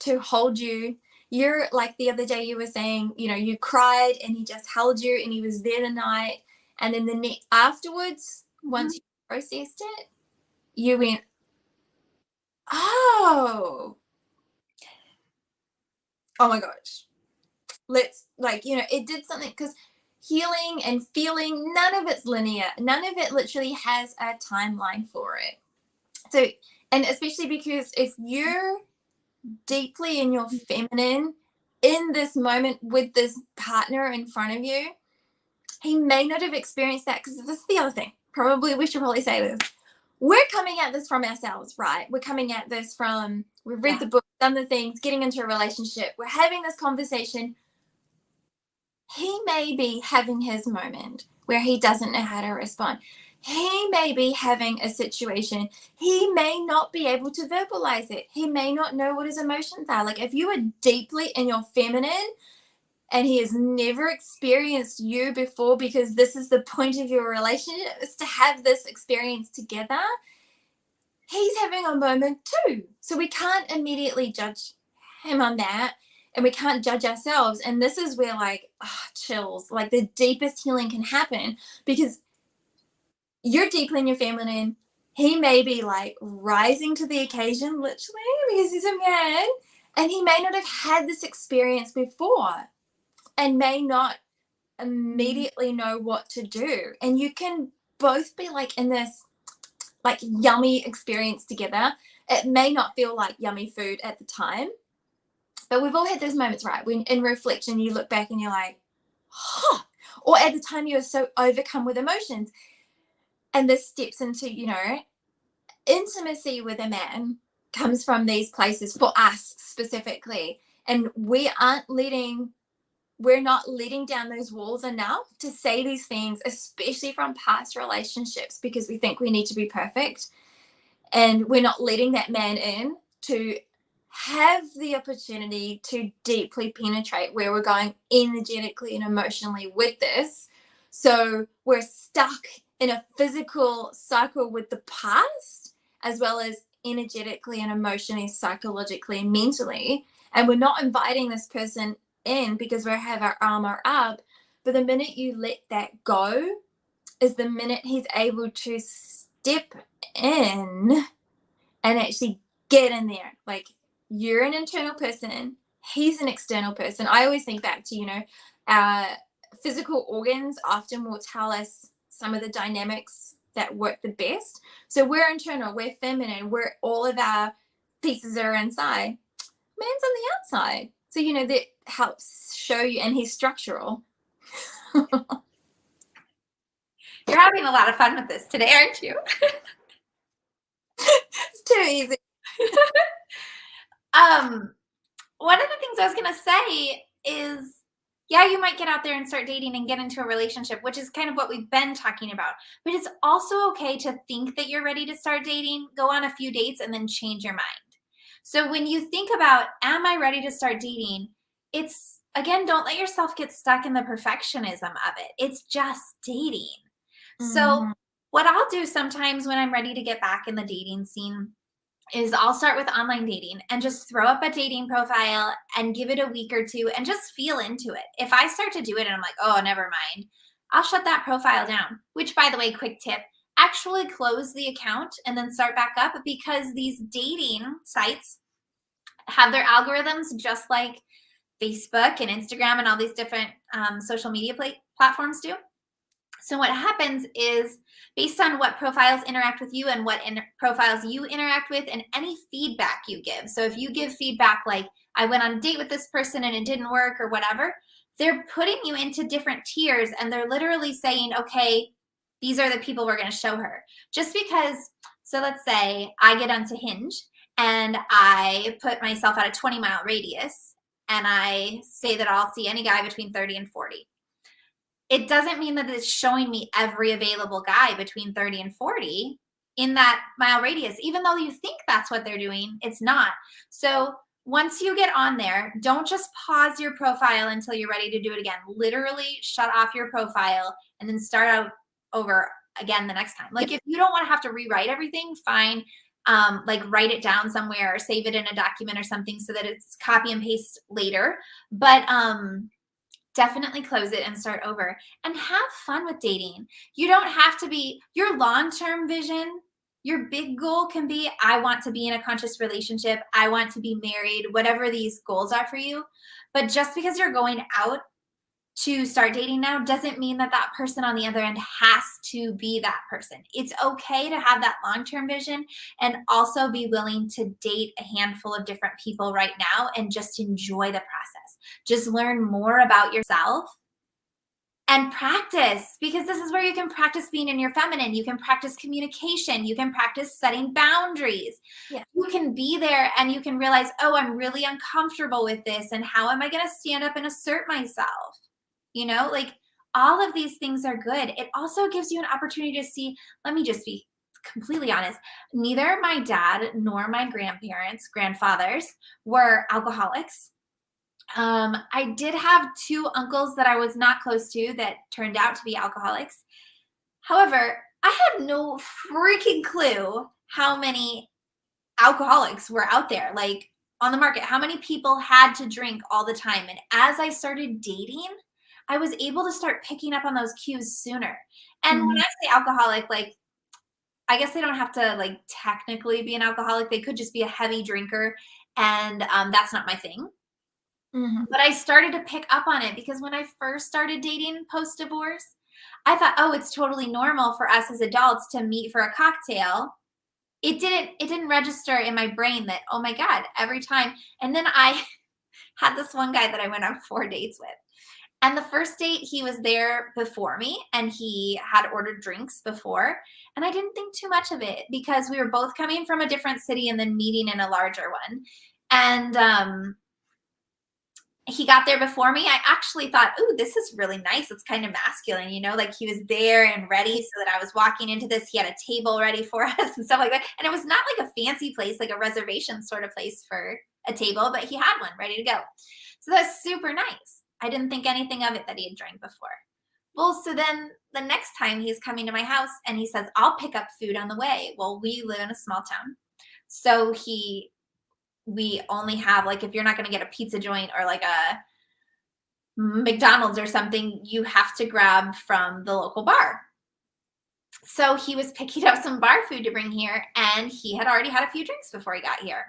to hold you. You're like the other day you were saying, you cried and he just held you and he was there tonight. And then afterwards, once you processed it, you went, oh my gosh. Let's it did something, because healing and feeling, none of it's linear. None of it literally has a timeline for it. So, and especially because if you're deeply in your feminine in this moment with this partner in front of you, he may not have experienced that, because this is the other thing. We should probably say this. We're coming at this from ourselves, right? We're coming at this from, we've read the book, done the things, getting into a relationship. We're having this conversation. He may be having his moment where he doesn't know how to respond. He may be having a situation. He may not be able to verbalize it. He may not know what his emotions are. Like, if you are deeply in your feminine and he has never experienced you before, because this is the point of your relationship, is to have this experience together, he's having a moment too. So we can't immediately judge him on that. And we can't judge ourselves. And this is where chills, like the deepest healing can happen, because you're deeply in your feminine. He may be like rising to the occasion, literally, because he's a man. And he may not have had this experience before and may not immediately know what to do. And you can both be like in this like yummy experience together. It may not feel like yummy food at the time. But we've all had those moments, right? When in reflection, you look back and you're like, huh. Or at the time you're so overcome with emotions. And this steps into, intimacy with a man comes from these places for us specifically. And we're not letting down those walls enough to say these things, especially from past relationships, because we think we need to be perfect. And we're not letting that man in to have the opportunity to deeply penetrate where we're going energetically and emotionally with this. So we're stuck in a physical cycle with the past, as well as energetically and emotionally, psychologically and mentally. And we're not inviting this person in because we have our armor up. But the minute you let that go is the minute he's able to step in and actually get in there. Like, you're an internal person, he's an external person. I always think back to, our physical organs often will tell us some of the dynamics that work the best. So we're internal, we're feminine, all of our pieces are inside. Man's on the outside. So, that helps show you, and he's structural. You're having a lot of fun with this today, aren't you? It's too easy. One of the things I was going to say is, yeah, you might get out there and start dating and get into a relationship, which is kind of what we've been talking about. But it's also okay to think that you're ready to start dating, go on a few dates, and then change your mind. So when you think about, am I ready to start dating? It's, again, don't let yourself get stuck in the perfectionism of it. It's just dating. So what I'll do sometimes when I'm ready to get back in the dating scene is I'll start with online dating and just throw up a dating profile and give it a week or two and just feel into it. If I start to do it and I'm like, oh, never mind, I'll shut that profile down, which, by the way, quick tip, actually close the account and then start back up, because these dating sites have their algorithms just like Facebook and Instagram and all these different social media platforms do. So what happens is based on what profiles interact with you and what profiles you interact with and any feedback you give. So if you give feedback like, I went on a date with this person and it didn't work or whatever, they're putting you into different tiers and they're literally saying, okay, these are the people we're going to show her. Just because, so let's say I get onto Hinge and I put myself at a 20-mile radius and I say that I'll see any guy between 30 and 40. It doesn't mean that it's showing me every available guy between 30 and 40 in that mile radius. Even though you think that's what they're doing, it's not. So once you get on there, don't just pause your profile until you're ready to do it again. Literally shut off your profile and then start out over again the next time. Like if you don't want to have to rewrite everything, fine. Like write it down somewhere or save it in a document or something so that it's copy and paste later. But definitely close it and start over and have fun with dating. You don't have to be your long-term vision. Your big goal can be, I want to be in a conscious relationship. I want to be married, whatever these goals are for you. But just because you're going out to start dating now doesn't mean that that person on the other end has to be that person. It's okay to have that long-term vision and also be willing to date a handful of different people right now and just enjoy the process. Just learn more about yourself and practice, because this is where you can practice being in your feminine. You can practice communication. You can practice setting boundaries. Yeah. You can be there and you can realize, oh, I'm really uncomfortable with this. And how am I going to stand up and assert myself? You know, like all of these things are good. It also gives you an opportunity to see, let me just be completely honest. Neither my dad nor my grandfathers were alcoholics. I did have two uncles that I was not close to that turned out to be alcoholics. However, I had no freaking clue how many alcoholics were out there, like on the market, how many people had to drink all the time. And as I started dating, I was able to start picking up on those cues sooner. And when I say alcoholic, like, I guess they don't have to like technically be an alcoholic. They could just be a heavy drinker. And that's not my thing. But I started to pick up on it because when I first started dating post-divorce, I thought, oh, it's totally normal for us as adults to meet for a cocktail. It didn't register in my brain that, oh my God, every time. And then I had this one guy that I went on 4 dates with. And the first date, he was there before me and he had ordered drinks before. And I didn't think too much of it because we were both coming from a different city and then meeting in a larger one. And he got there before me. I actually thought, ooh, this is really nice. It's kind of masculine, you know, like he was there and ready so that I was walking into this. He had a table ready for us and stuff like that. And it was not like a fancy place, like a reservation sort of place for a table, but he had one ready to go. So that's super nice. I didn't think anything of it that he had drank before. Well, so then the next time he's coming to my house and he says, I'll pick up food on the way. Well, we live in a small town. So we only have, like, if you're not going to get a pizza joint or like a McDonald's or something, you have to grab from the local bar. So he was picking up some bar food to bring here and he had already had a few drinks before he got here.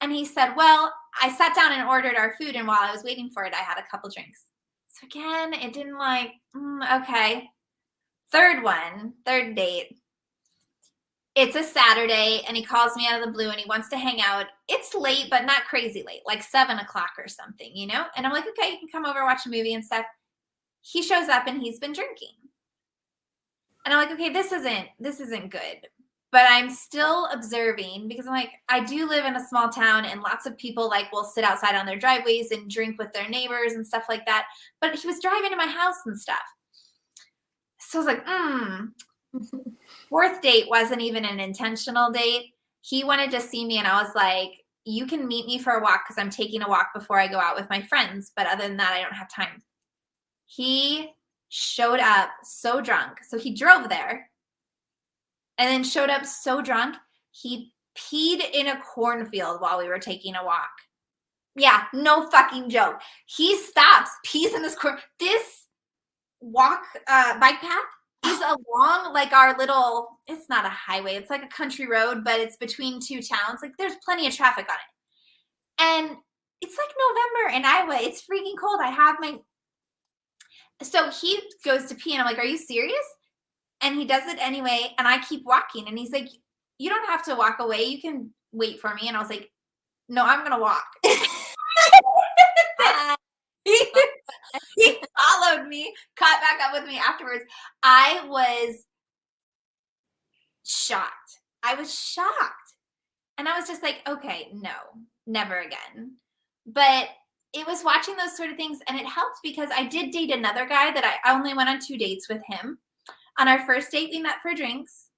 And he said, well, I sat down and ordered our food and while I was waiting for it, I had a couple drinks. So again, it didn't like, okay. Third date. It's a Saturday and he calls me out of the blue and he wants to hang out. It's late, but not crazy late, like 7 o'clock or something, you know? And I'm like, okay, you can come over, watch a movie and stuff. He shows up and he's been drinking. And I'm like, okay, this isn't good. But I'm still observing because I'm like, I do live in a small town and lots of people like will sit outside on their driveways and drink with their neighbors and stuff like that. But he was driving to my house and stuff. So I was like, Fourth date wasn't even an intentional date. He wanted to see me and I was like, you can meet me for a walk because I'm taking a walk before I go out with my friends. But other than that, I don't have time. He showed up so drunk. So he drove there and then showed up so drunk. He peed in a cornfield while we were taking a walk. Yeah, no fucking joke. He stops, pees in this this walk, bike path is along like our little, it's not a highway, it's like a country road, but it's between two towns. Like there's plenty of traffic on it. And it's like November in Iowa. It's freaking cold. So he goes to pee and I'm like, are you serious? And he does it anyway. And I keep walking and he's like, you don't have to walk away. You can wait for me. And I was like, no, I'm going to walk. Ah, he, he followed me, caught back up with me afterwards. I was shocked. I was shocked. And I was just like, okay, no, never again. But it was watching those sort of things and it helped because I did date another guy that I only went on 2 dates with him. On our first date, we met for drinks.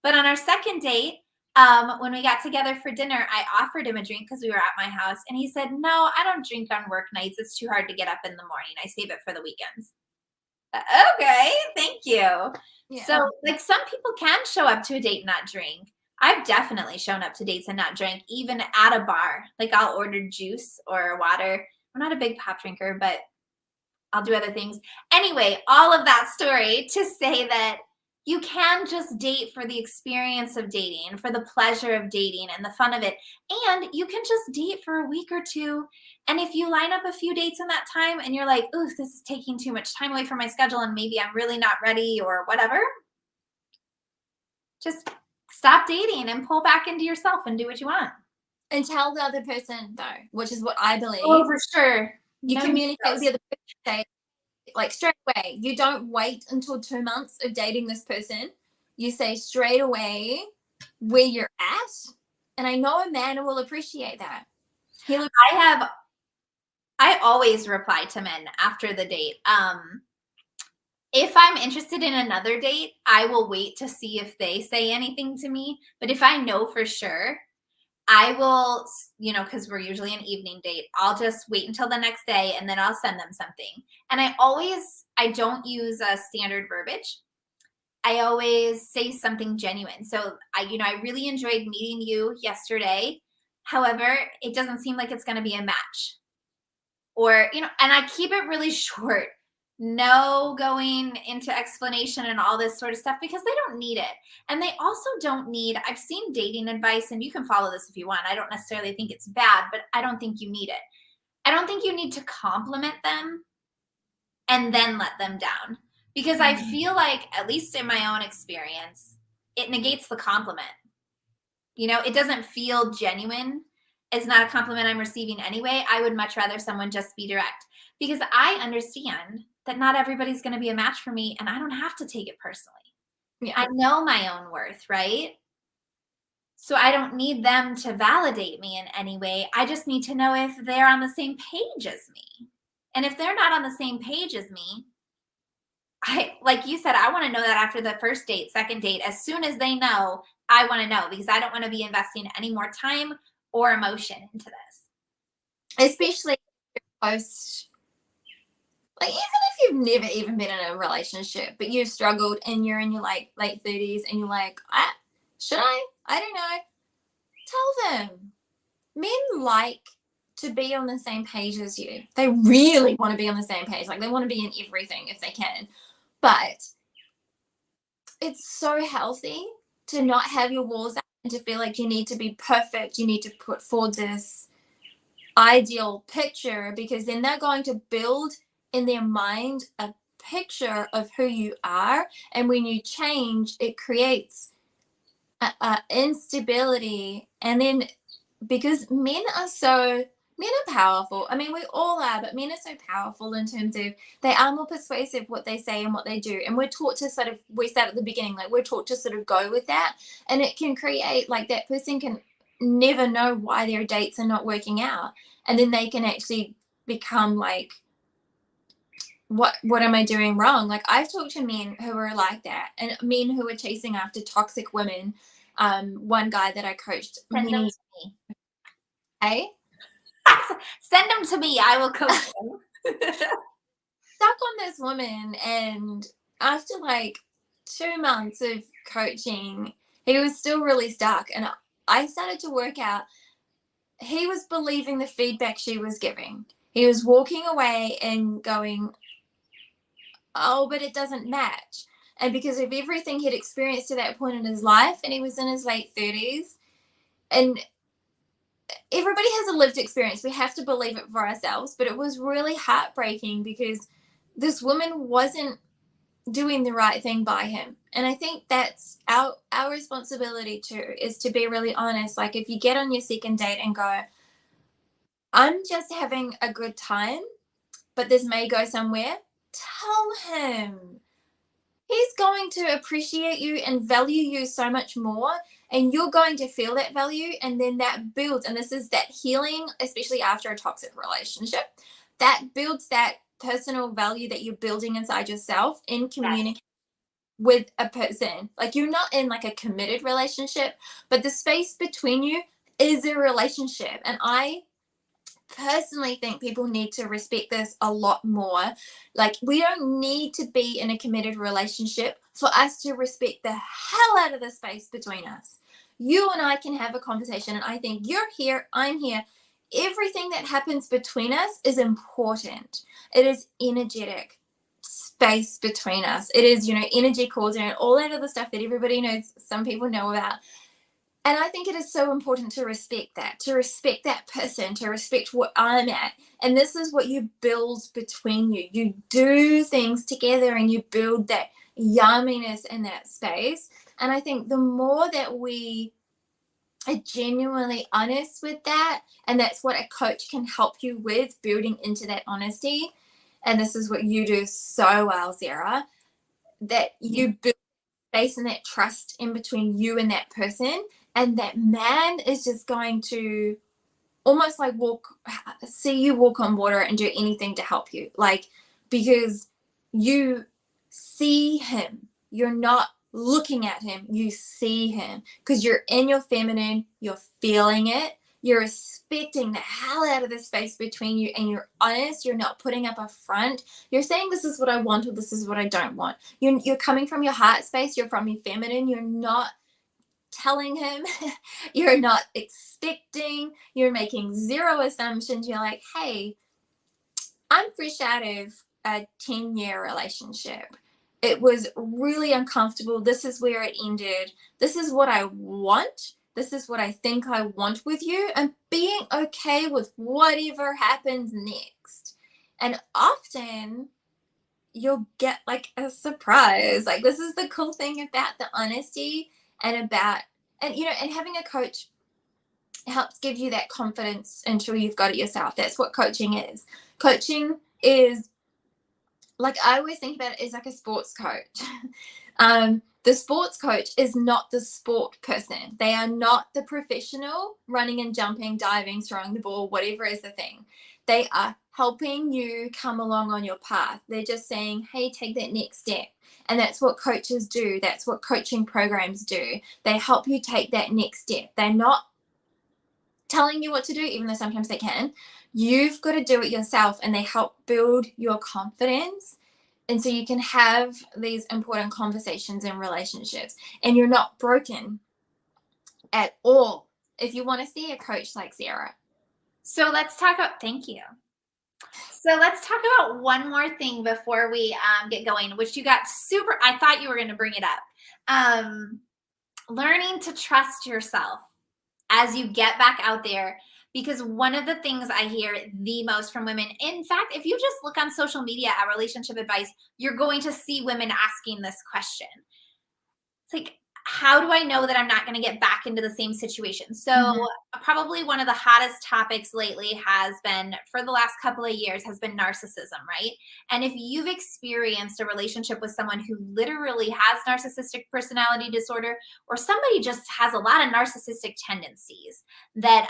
But on our second date, when we got together for dinner, I offered him a drink because we were at my house. And he said, no, I don't drink on work nights. It's too hard to get up in the morning. I save it for the weekends. Okay, thank you. yeah. So, like, some people can show up to a date and not drink. I've definitely shown up to dates and not drank, even at a bar. Like, I'll order juice or water. I'm not a big pop drinker, but I'll do other things. Anyway, all of that story to say that you can just date for the experience of dating, for the pleasure of dating and the fun of it. And you can just date for a week or two. And if you line up a few dates in that time and you're like, ooh, this is taking too much time away from my schedule and maybe I'm really not ready or whatever, just stop dating and pull back into yourself and do what you want. And tell the other person though, which is what I believe. Oh, for sure. You No communicate details. with the other person, say, like straight away. You don't wait until 2 months of dating this person. You say straight away where you're at. And I know a man will appreciate that. I always reply to men after the date. If I'm interested in another date, I will wait to see if they say anything to me. But if I know for sure, I will, because we're usually an evening date, I'll just wait until the next day and then I'll send them something. And I don't use a standard verbiage. I always say something genuine. So I really enjoyed meeting you yesterday. However, it doesn't seem like it's going to be a match. Or, and I keep it really short. No going into explanation and all this sort of stuff because they don't need it. And they also don't need, I've seen dating advice, and you can follow this if you want. I don't necessarily think it's bad, but I don't think you need it. I don't think you need to compliment them and then let them down. Because I feel like, at least in my own experience, it negates the compliment. It doesn't feel genuine. It's not a compliment I'm receiving anyway. I would much rather someone just be direct because I understand that not everybody's going to be a match for me and I don't have to take it personally. Yeah. I know my own worth, right? So I don't need them to validate me in any way. I just need to know if they're on the same page as me. And if they're not on the same page as me, like you said, I want to know that after the first date, second date, as soon as they know, I want to know because I don't want to be investing any more time or emotion into this. Especially post, like even if you've never even been in a relationship, but you've struggled and you're in your like late 30s and you're like, should I? I don't know. Tell them. Men like to be on the same page as you. They really want to be on the same page. Like they want to be in everything if they can. But it's so healthy to not have your walls out and to feel like you need to be perfect. You need to put forward this ideal picture because then they're going to build in their mind a picture of who you are. And when you change, it creates instability. And then because men are powerful. I mean, we all are, but men are so powerful in terms of they are more persuasive what they say and what they do. And we're taught to we said at the beginning, like we're taught to sort of go with that. And it can create like that person can never know why their dates are not working out. And then they can actually become like, what am I doing wrong? Like I've talked to men who are like that and men who are chasing after toxic women. One guy that I coached. Send them to me. Hey? Send them to me. I will coach them. Stuck on this woman, and after like 2 months of coaching, he was still really stuck. And I started to work out. He was believing the feedback she was giving. He was walking away and going, oh, but it doesn't match. And because of everything he'd experienced to that point in his life, and he was in his late 30s, and everybody has a lived experience. We have to believe it for ourselves. But it was really heartbreaking because this woman wasn't doing the right thing by him. And I think that's our responsibility too, is to be really honest. Like if you get on your second date and go, I'm just having a good time, but this may go somewhere, tell him. He's going to appreciate you and value you so much more, and you're going to feel that value, and then that builds, and this is that healing, especially after a toxic relationship, that builds that personal value that you're building inside yourself in Yes. communication with a person. Like you're not in like a committed relationship, but the space between you is a relationship. And I personally think people need to respect this a lot more. Like we don't need to be in a committed relationship for us to respect the hell out of the space between us. You and I can have a conversation, and I think you're here, I'm here. Everything that happens between us is important. It is energetic space between us. It is, energy calls and all that other stuff that everybody knows, some people know about. And I think it is so important to respect that person, to respect what I'm at. And this is what you build between you. You do things together and you build that yumminess in that space. And I think the more that we are genuinely honest with that, and that's what a coach can help you with, building into that honesty. And this is what you do so well, Sarah, that you build space and that trust in between you and that person, and that man is just going to almost like see you walk on water and do anything to help you, like, because you see him, you're not looking at him, you see him, because you're in your feminine, you're feeling it, you're respecting the hell out of the space between you, and you're honest, you're not putting up a front, you're saying this is what I want or this is what I don't want. You're coming from your heart space, you're from your feminine, you're not telling him, you're not expecting, you're making zero assumptions. You're like, hey, I'm fresh out of a 10-year relationship. It was really uncomfortable. This is where it ended. This is what I want. This is what I think I want with you, and being okay with whatever happens next. And often you'll get like a surprise. Like this is the cool thing about the honesty, and having a coach helps give you that confidence until you've got it yourself. That's what coaching is. Coaching is, like, I always think about it as like a sports coach. The sports coach is not the sport person. They are not the professional running and jumping, diving, throwing the ball, whatever is the thing. They are helping you come along on your path. They're just saying, hey, take that next step. And that's what coaches do. That's what coaching programs do. They help you take that next step. They're not telling you what to do, even though sometimes they can. You've got to do it yourself, and they help build your confidence. And so you can have these important conversations in relationships, and you're not broken at all if you want to see a coach like Sarah. So let's talk about, thank you. So let's talk about one more thing before we get going, which you got super, I thought you were going to bring it up. Learning to trust yourself as you get back out there. Because one of the things I hear the most from women, in fact, if you just look on social media at relationship advice, you're going to see women asking this question. It's like, how do I know that I'm not going to get back into the same situation? So probably one of the hottest topics lately has been, for the last couple of years, has been narcissism, right? And if you've experienced a relationship with someone who literally has narcissistic personality disorder, or somebody just has a lot of narcissistic tendencies that,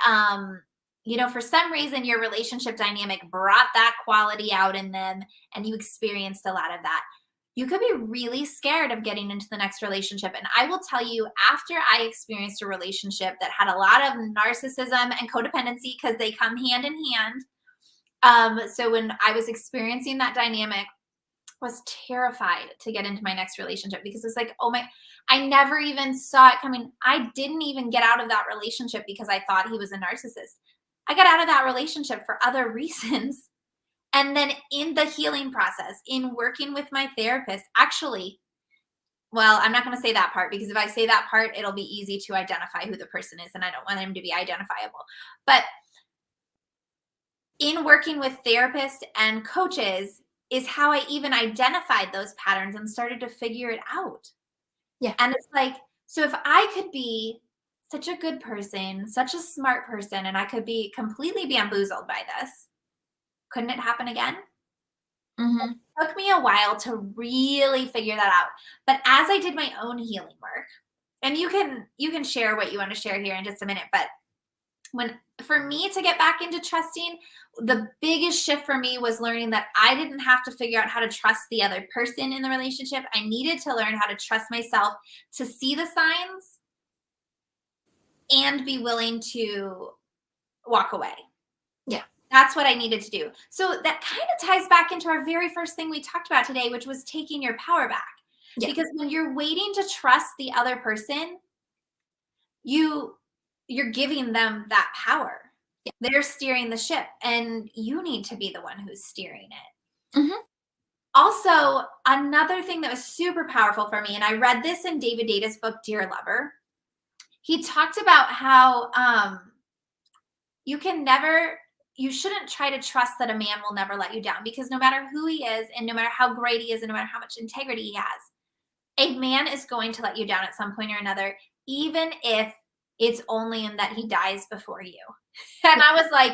for some reason your relationship dynamic brought that quality out in them, and you experienced a lot of that, you could be really scared of getting into the next relationship. And I will tell you, after I experienced a relationship that had a lot of narcissism and codependency, because they come hand in hand. So when I was experiencing that dynamic, I was terrified to get into my next relationship, because it's like, I never even saw it coming. I didn't even get out of that relationship because I thought he was a narcissist. I got out of that relationship for other reasons. And then in the healing process, in working with my therapist, actually, well, I'm not going to say that part, because if I say that part, it'll be easy to identify who the person is, and I don't want him to be identifiable. But in working with therapists and coaches, is how I even identified those patterns and started to figure it out. Yeah. And it's like, so if I could be such a good person, such a smart person, and I could be completely bamboozled by this, couldn't it happen again? Mm-hmm. It took me a while to really figure that out. But as I did my own healing work, and you can share what you want to share here in just a minute, but when for me to get back into trusting, the biggest shift for me was learning that I didn't have to figure out how to trust the other person in the relationship. I needed to learn how to trust myself, to see the signs and be willing to walk away. Yeah. That's what I needed to do. So that kind of ties back into our very first thing we talked about today, which was taking your power back. Yeah. Because when you're waiting to trust the other person, you're giving them that power. Yeah. They're steering the ship and you need to be the one who's steering it. Mm-hmm. Also, another thing that was super powerful for me, and I read this in David Data's book, Dear Lover. He talked about how you shouldn't try to trust that a man will never let you down, because no matter who he is and no matter how great he is and no matter how much integrity he has, a man is going to let you down at some point or another, even if it's only in that he dies before you. And I was like,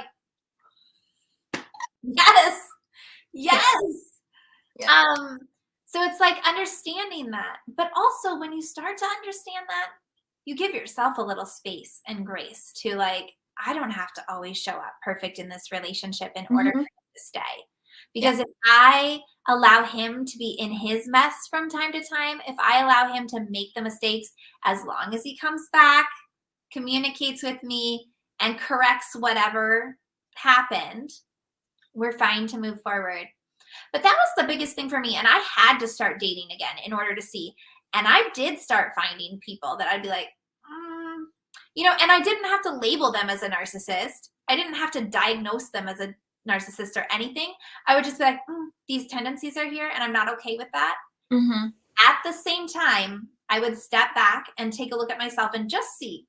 yes, yes. Yeah. So it's like understanding that. But also when you start to understand that, you give yourself a little space and grace to like, I don't have to always show up perfect in this relationship in order for Mm-hmm. him to stay. Yeah. Because if I allow him to be in his mess from time to time, if I allow him to make the mistakes, as long as he comes back, communicates with me, and corrects whatever happened, we're fine to move forward. But that was the biggest thing for me. And I had to start dating again in order to see. And I did start finding people that I'd be like, and I didn't have to label them as a narcissist. I didn't have to diagnose them as a narcissist or anything. I would just be like, these tendencies are here and I'm not okay with that. Mm-hmm. At the same time, I would step back and take a look at myself and just see,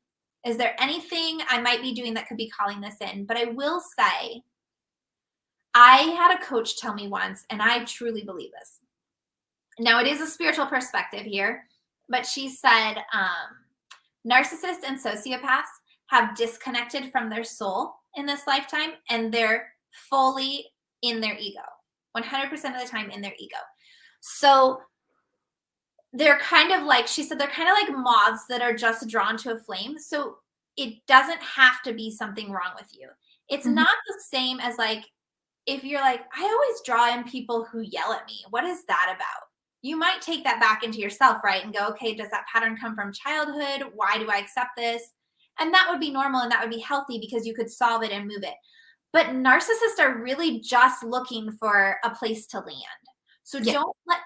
is there anything I might be doing that could be calling this in? But I will say, I had a coach tell me once, and I truly believe this. Now, it is a spiritual perspective here, but she said, narcissists and sociopaths have disconnected from their soul in this lifetime, and they're fully in their ego, 100% of the time in their ego. So they're kind of like, she said, they're kind of like moths that are just drawn to a flame. So it doesn't have to be something wrong with you. It's Mm-hmm. not the same as like, if you're like, I always draw in people who yell at me. What is that about? You might take that back into yourself, right? And go, okay, does that pattern come from childhood? Why do I accept this? And that would be normal and that would be healthy because you could solve it and move it. But narcissists are really just looking for a place to land. So Yeah.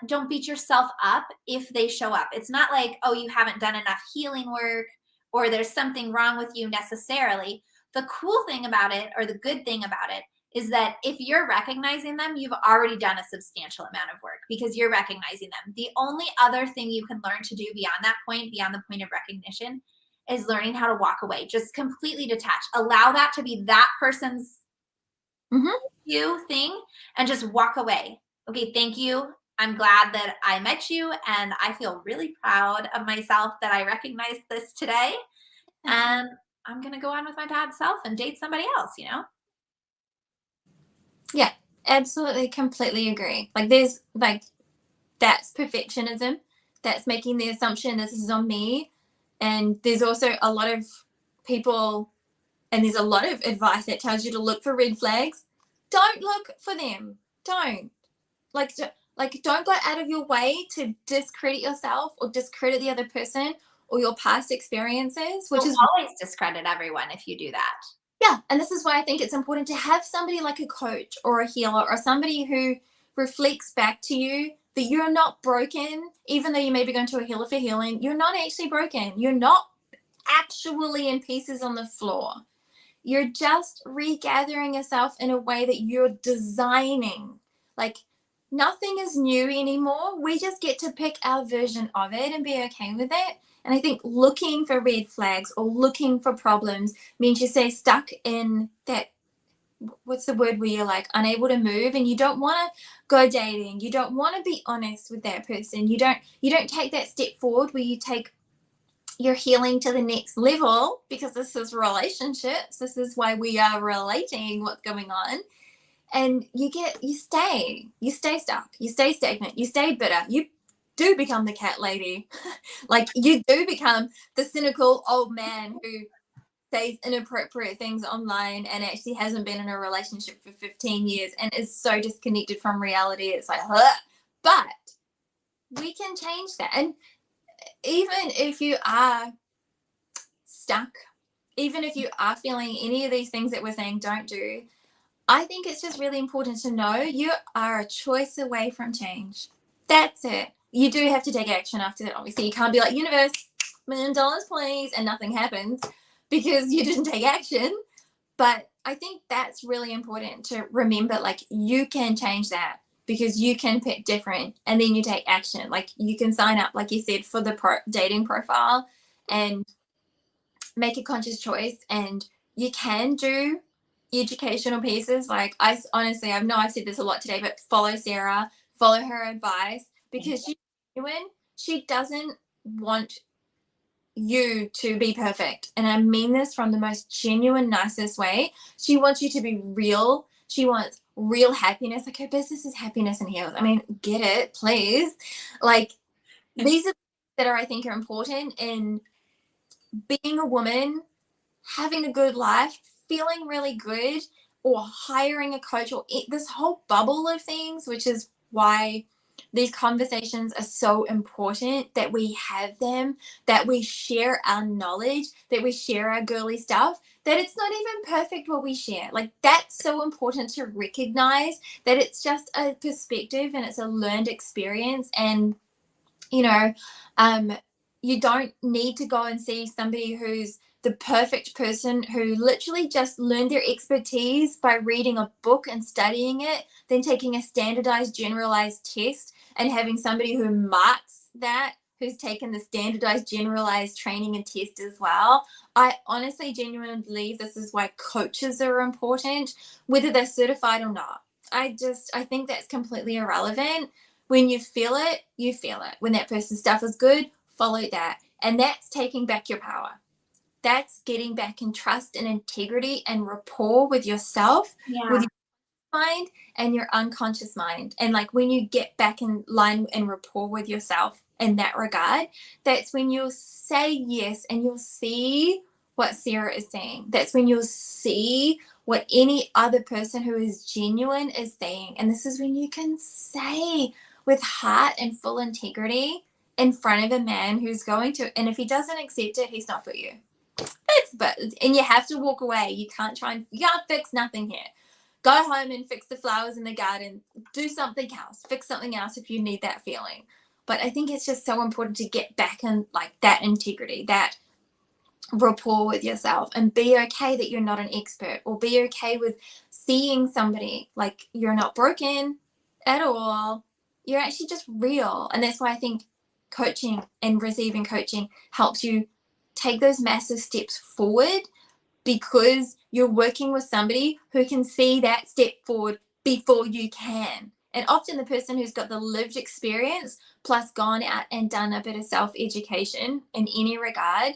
don't beat yourself up if they show up. It's not like, oh, you haven't done enough healing work or there's something wrong with you necessarily. The cool thing about it, or the good thing about it, is that if you're recognizing them, you've already done a substantial amount of work because you're recognizing them. The only other thing you can learn to do beyond that point, beyond the point of recognition, is learning how to walk away. Just completely detach. Allow that to be that person's thing and just walk away. Okay, thank you. I'm glad that I met you and I feel really proud of myself that I recognized this today. And I'm going to go on with my bad self and date somebody else. Yeah, absolutely, completely agree. Like there's like that's perfectionism. That's making the assumption this is on me. And there's also a lot of people, and there's a lot of advice that tells you to look for red flags. Don't look for them. Don't. Don't go out of your way to discredit yourself or discredit the other person or your past experiences, which You'll is always discredit everyone if you do that. yeah, and this is why I think it's important to have somebody like a coach or a healer or somebody who reflects back to you that you're not broken, even though you may be going to a healer for healing. You're not actually broken. You're not actually in pieces on the floor. You're just regathering yourself in a way that you're designing. Like nothing is new anymore. We just get to pick our version of it and be okay with it. And I think looking for red flags or looking for problems means you stay stuck in that what's the word where you're like unable to move and you don't want to go dating, you don't want to be honest with that person, you don't take that step forward where you take your healing to the next level, because this is relationships, this is why we are relating what's going on, and you stay stuck, you stay stagnant, you stay bitter, you do become the cat lady. Like you do become the cynical old man who says inappropriate things online and actually hasn't been in a relationship for 15 years and is so disconnected from reality. It's like, huh. But we can change that. And even if you are stuck, even if you are feeling any of these things that we're saying don't do, I think it's just really important to know you are a choice away from change. That's it. You do have to take action after that. Obviously, you can't be like, universe, $1,000,000 please, and nothing happens because you didn't take action. But I think that's really important to remember, like, you can change that because you can pick different and then you take action. Like, you can sign up, like you said, for the dating profile and make a conscious choice, and you can do educational pieces. Like, I honestly, I know I've said this a lot today, but follow Sarah, follow her advice, because she's genuine. She doesn't want you to be perfect, and I mean this from the most genuine, nicest way. She wants you to be real. She wants real happiness. Like, her business is happiness and heals. I mean, get it, please. Like, these are that are, I think, are important in being a woman, having a good life, feeling really good, or hiring a coach, or this whole bubble of things, which is why these conversations are so important, that we have them, that we share our knowledge, that we share our girly stuff, that it's not even perfect what we share. Like, that's so important to recognize that it's just a perspective and it's a learned experience. And, you know, you don't need to go and see somebody who's the perfect person who literally just learned their expertise by reading a book and studying it, then taking a standardized generalized test and having somebody who marks that, who's taken the standardized generalized training and test as well. I honestly genuinely believe this is why coaches are important, whether they're certified or not. I think that's completely irrelevant. When you feel it, you feel it. When that person's stuff is good, follow that. And that's taking back your power. That's getting back in trust and integrity and rapport with yourself, with your mind and your unconscious mind. And like, when you get back in line and rapport with yourself in that regard, that's when you'll say yes and you'll see what Sarah is saying. That's when you'll see what any other person who is genuine is saying. And this is when you can say with heart and full integrity in front of a man who's going to, and if he doesn't accept it, he's not for you. And you have to walk away. You can't fix nothing here. Go home and fix the flowers in the garden. Do something else. Fix something else if you need that feeling. But I think it's just so important to get back in like that integrity, that rapport with yourself, and be okay that you're not an expert, or be okay with seeing somebody like you're not broken at all. You're actually just real. And that's why I think coaching and receiving coaching helps you take those massive steps forward, because you're working with somebody who can see that step forward before you can. And often the person who's got the lived experience plus gone out and done a bit of self-education in any regard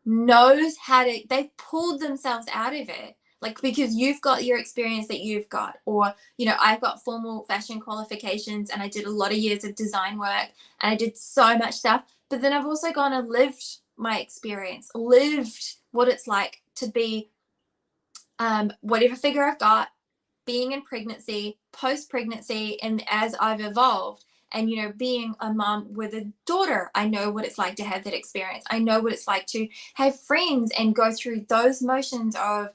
knows how to, they've pulled themselves out of it. Like, because you've got your experience that you've got, or, you know, I've got formal fashion qualifications and I did a lot of years of design work and I did so much stuff. But then I've also gone and lived my experience, lived what it's like to be whatever figure I've got, being in pregnancy, post-pregnancy, and as I've evolved. And, you know, being a mom with a daughter, I know what it's like to have that experience. I know what it's like to have friends and go through those motions of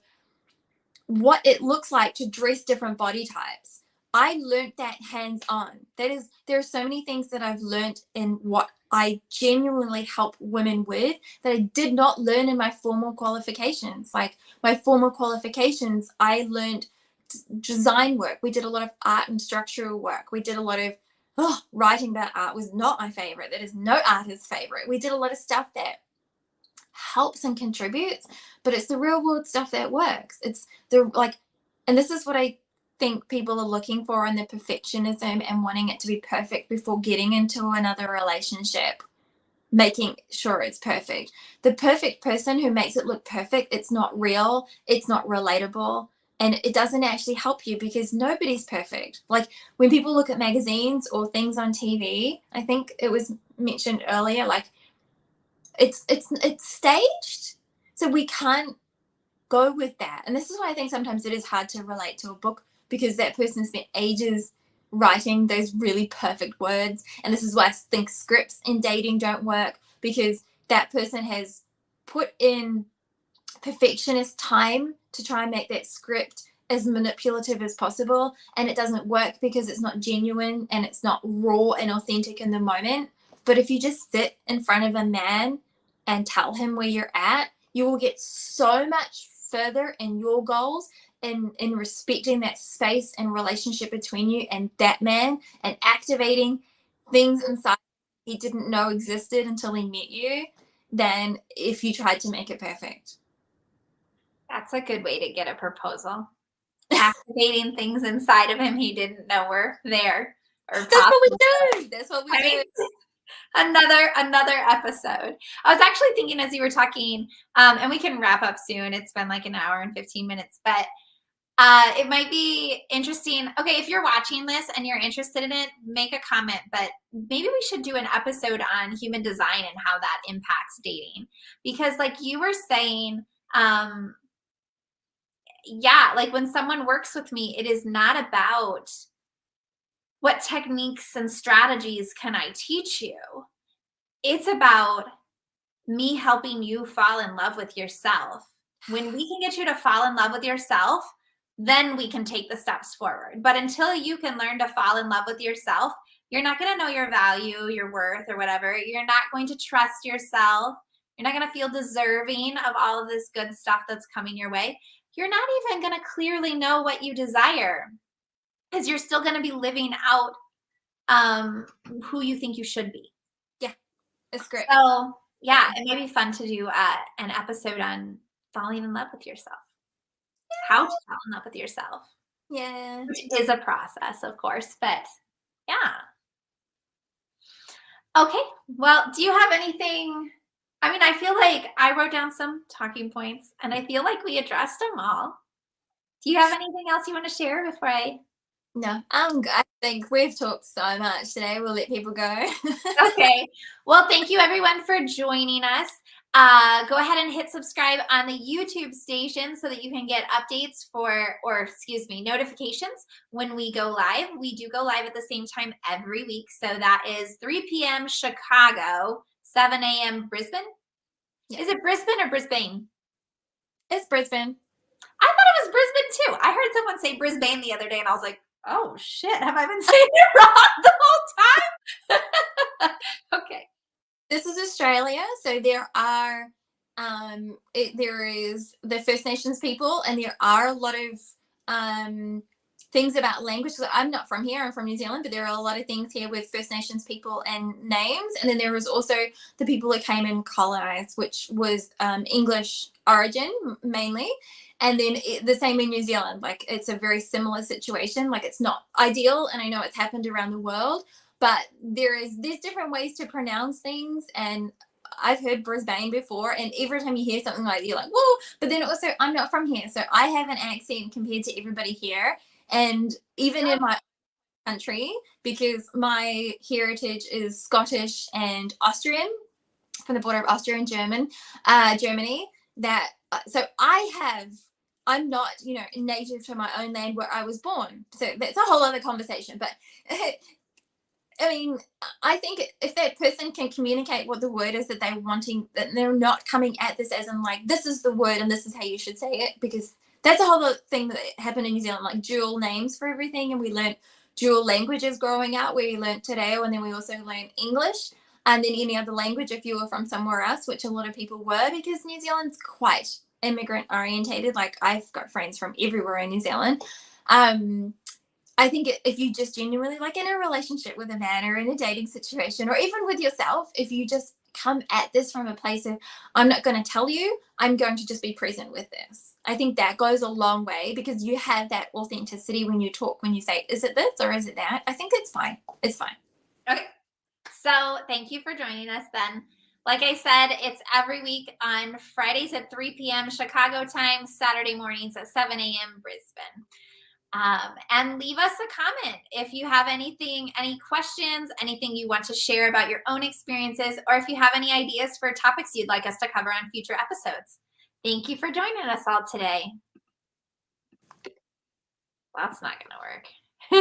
what it looks like to dress different body types. I learned that hands-on. There are so many things that I've learned in what I genuinely help women with that I did not learn in my formal qualifications. Like, my formal qualifications, I learned design work. We did a lot of art and structural work. We did a lot of writing about art was not my favorite. That is no artist's favorite. We did a lot of stuff that helps and contributes, but it's the real world stuff that works. It's the, like, And this is what I think people are looking for in the perfectionism and wanting it to be perfect before getting into another relationship, making sure it's perfect. The perfect person who makes it look perfect, it's not real, it's not relatable, and it doesn't actually help you because nobody's perfect. Like when people look at magazines or things on TV, I think it was mentioned earlier, like it's staged. So we can't go with that. And this is why I think sometimes it is hard to relate to a book, because that person spent ages writing those really perfect words. And this is why I think scripts in dating don't work, because that person has put in perfectionist time to try and make that script as manipulative as possible. And it doesn't work because it's not genuine and it's not raw and authentic in the moment. But if you just sit in front of a man and tell him where you're at, you will get so much further in your goals, in respecting that space and relationship between you and that man, and activating things inside he didn't know existed until he met you, than if you tried to make it perfect. That's a good way to get a proposal. Activating things inside of him he didn't know were there or That's what we possible. do. That's what we I do. mean, another episode. I was actually thinking as you were talking, and we can wrap up soon. It's been like an hour and 15 minutes, but it might be interesting. Okay, if you're watching this and you're interested in it, make a comment, but maybe we should do an episode on human design and how that impacts dating. Because like you were saying, yeah, like when someone works with me, it is not about what techniques and strategies can I teach you. It's about me helping you fall in love with yourself. When we can get you to fall in love with yourself, then we can take the steps forward. But until you can learn to fall in love with yourself, you're not going to know your value, your worth, or whatever. You're not going to trust yourself. You're not going to feel deserving of all of this good stuff that's coming your way. You're not even going to clearly know what you desire, because you're still going to be living out who you think you should be. Yeah, it's great. So yeah, it might be fun to do an episode on falling in love with yourself. How to fall in love with yourself. Yeah. Which is a process, of course, but yeah. Okay, well, do you have anything? I mean, I feel like I wrote down some talking points and I feel like we addressed them all. Do you have anything else you want to share before I? No, I'm good. I think we've talked so much today. We'll let people go. Okay. Well, thank you everyone for joining us. Go ahead and hit subscribe on the YouTube station so that you can get updates notifications when we go live. We do go live at the same time every week. So that is 3 p.m. Chicago, 7 a.m. Brisbane. Yeah. Is it Brisbane or Brisbane? It's Brisbane. I thought it was Brisbane too. I heard someone say Brisbane the other day and I was like, oh shit, have I been saying it wrong the whole time? Okay. This is Australia, so there are there is the First Nations people, and there are a lot of things about language. So I'm not from here, I'm from New Zealand, but there are a lot of things here with First Nations people and names. And then there was also the people that came and colonized, which was English origin mainly. And then the same in New Zealand. Like it's a very similar situation. Like it's not ideal, and I know it's happened around the world, but there's different ways to pronounce things. And I've heard Brisbane before, and every time you hear something like that, you're like, whoa. But then also, I'm not from here, so I have an accent compared to everybody here. And even in my country, because my heritage is Scottish and Austrian, from the border of Austria and Germany. That so I'm not, native to my own land where I was born. So that's a whole other conversation. But I mean, I think if that person can communicate what the word is that they're wanting, that they're not coming at this as in like, this is the word and this is how you should say it, because that's a whole other thing that happened in New Zealand, like dual names for everything. And we learned dual languages growing up, where we learned Te-reo, and then we also learned English, and then any other language if you were from somewhere else, which a lot of people were, because New Zealand's quite immigrant orientated. Like I've got friends from everywhere in New Zealand. I think if you just genuinely, like in a relationship with a man or in a dating situation, or even with yourself, if you just come at this from a place of, I'm not going to tell you, I'm going to just be present with this. I think that goes a long way because you have that authenticity when you talk, when you say, is it this or is it that? I think it's fine. It's fine. Okay. So thank you for joining us then. Like I said, it's every week on Fridays at 3 p.m. Chicago time, Saturday mornings at 7 a.m. Brisbane. And leave us a comment if you have anything, any questions, anything you want to share about your own experiences, or if you have any ideas for topics you'd like us to cover on future episodes. Thank you for joining us all today. That's not going to work.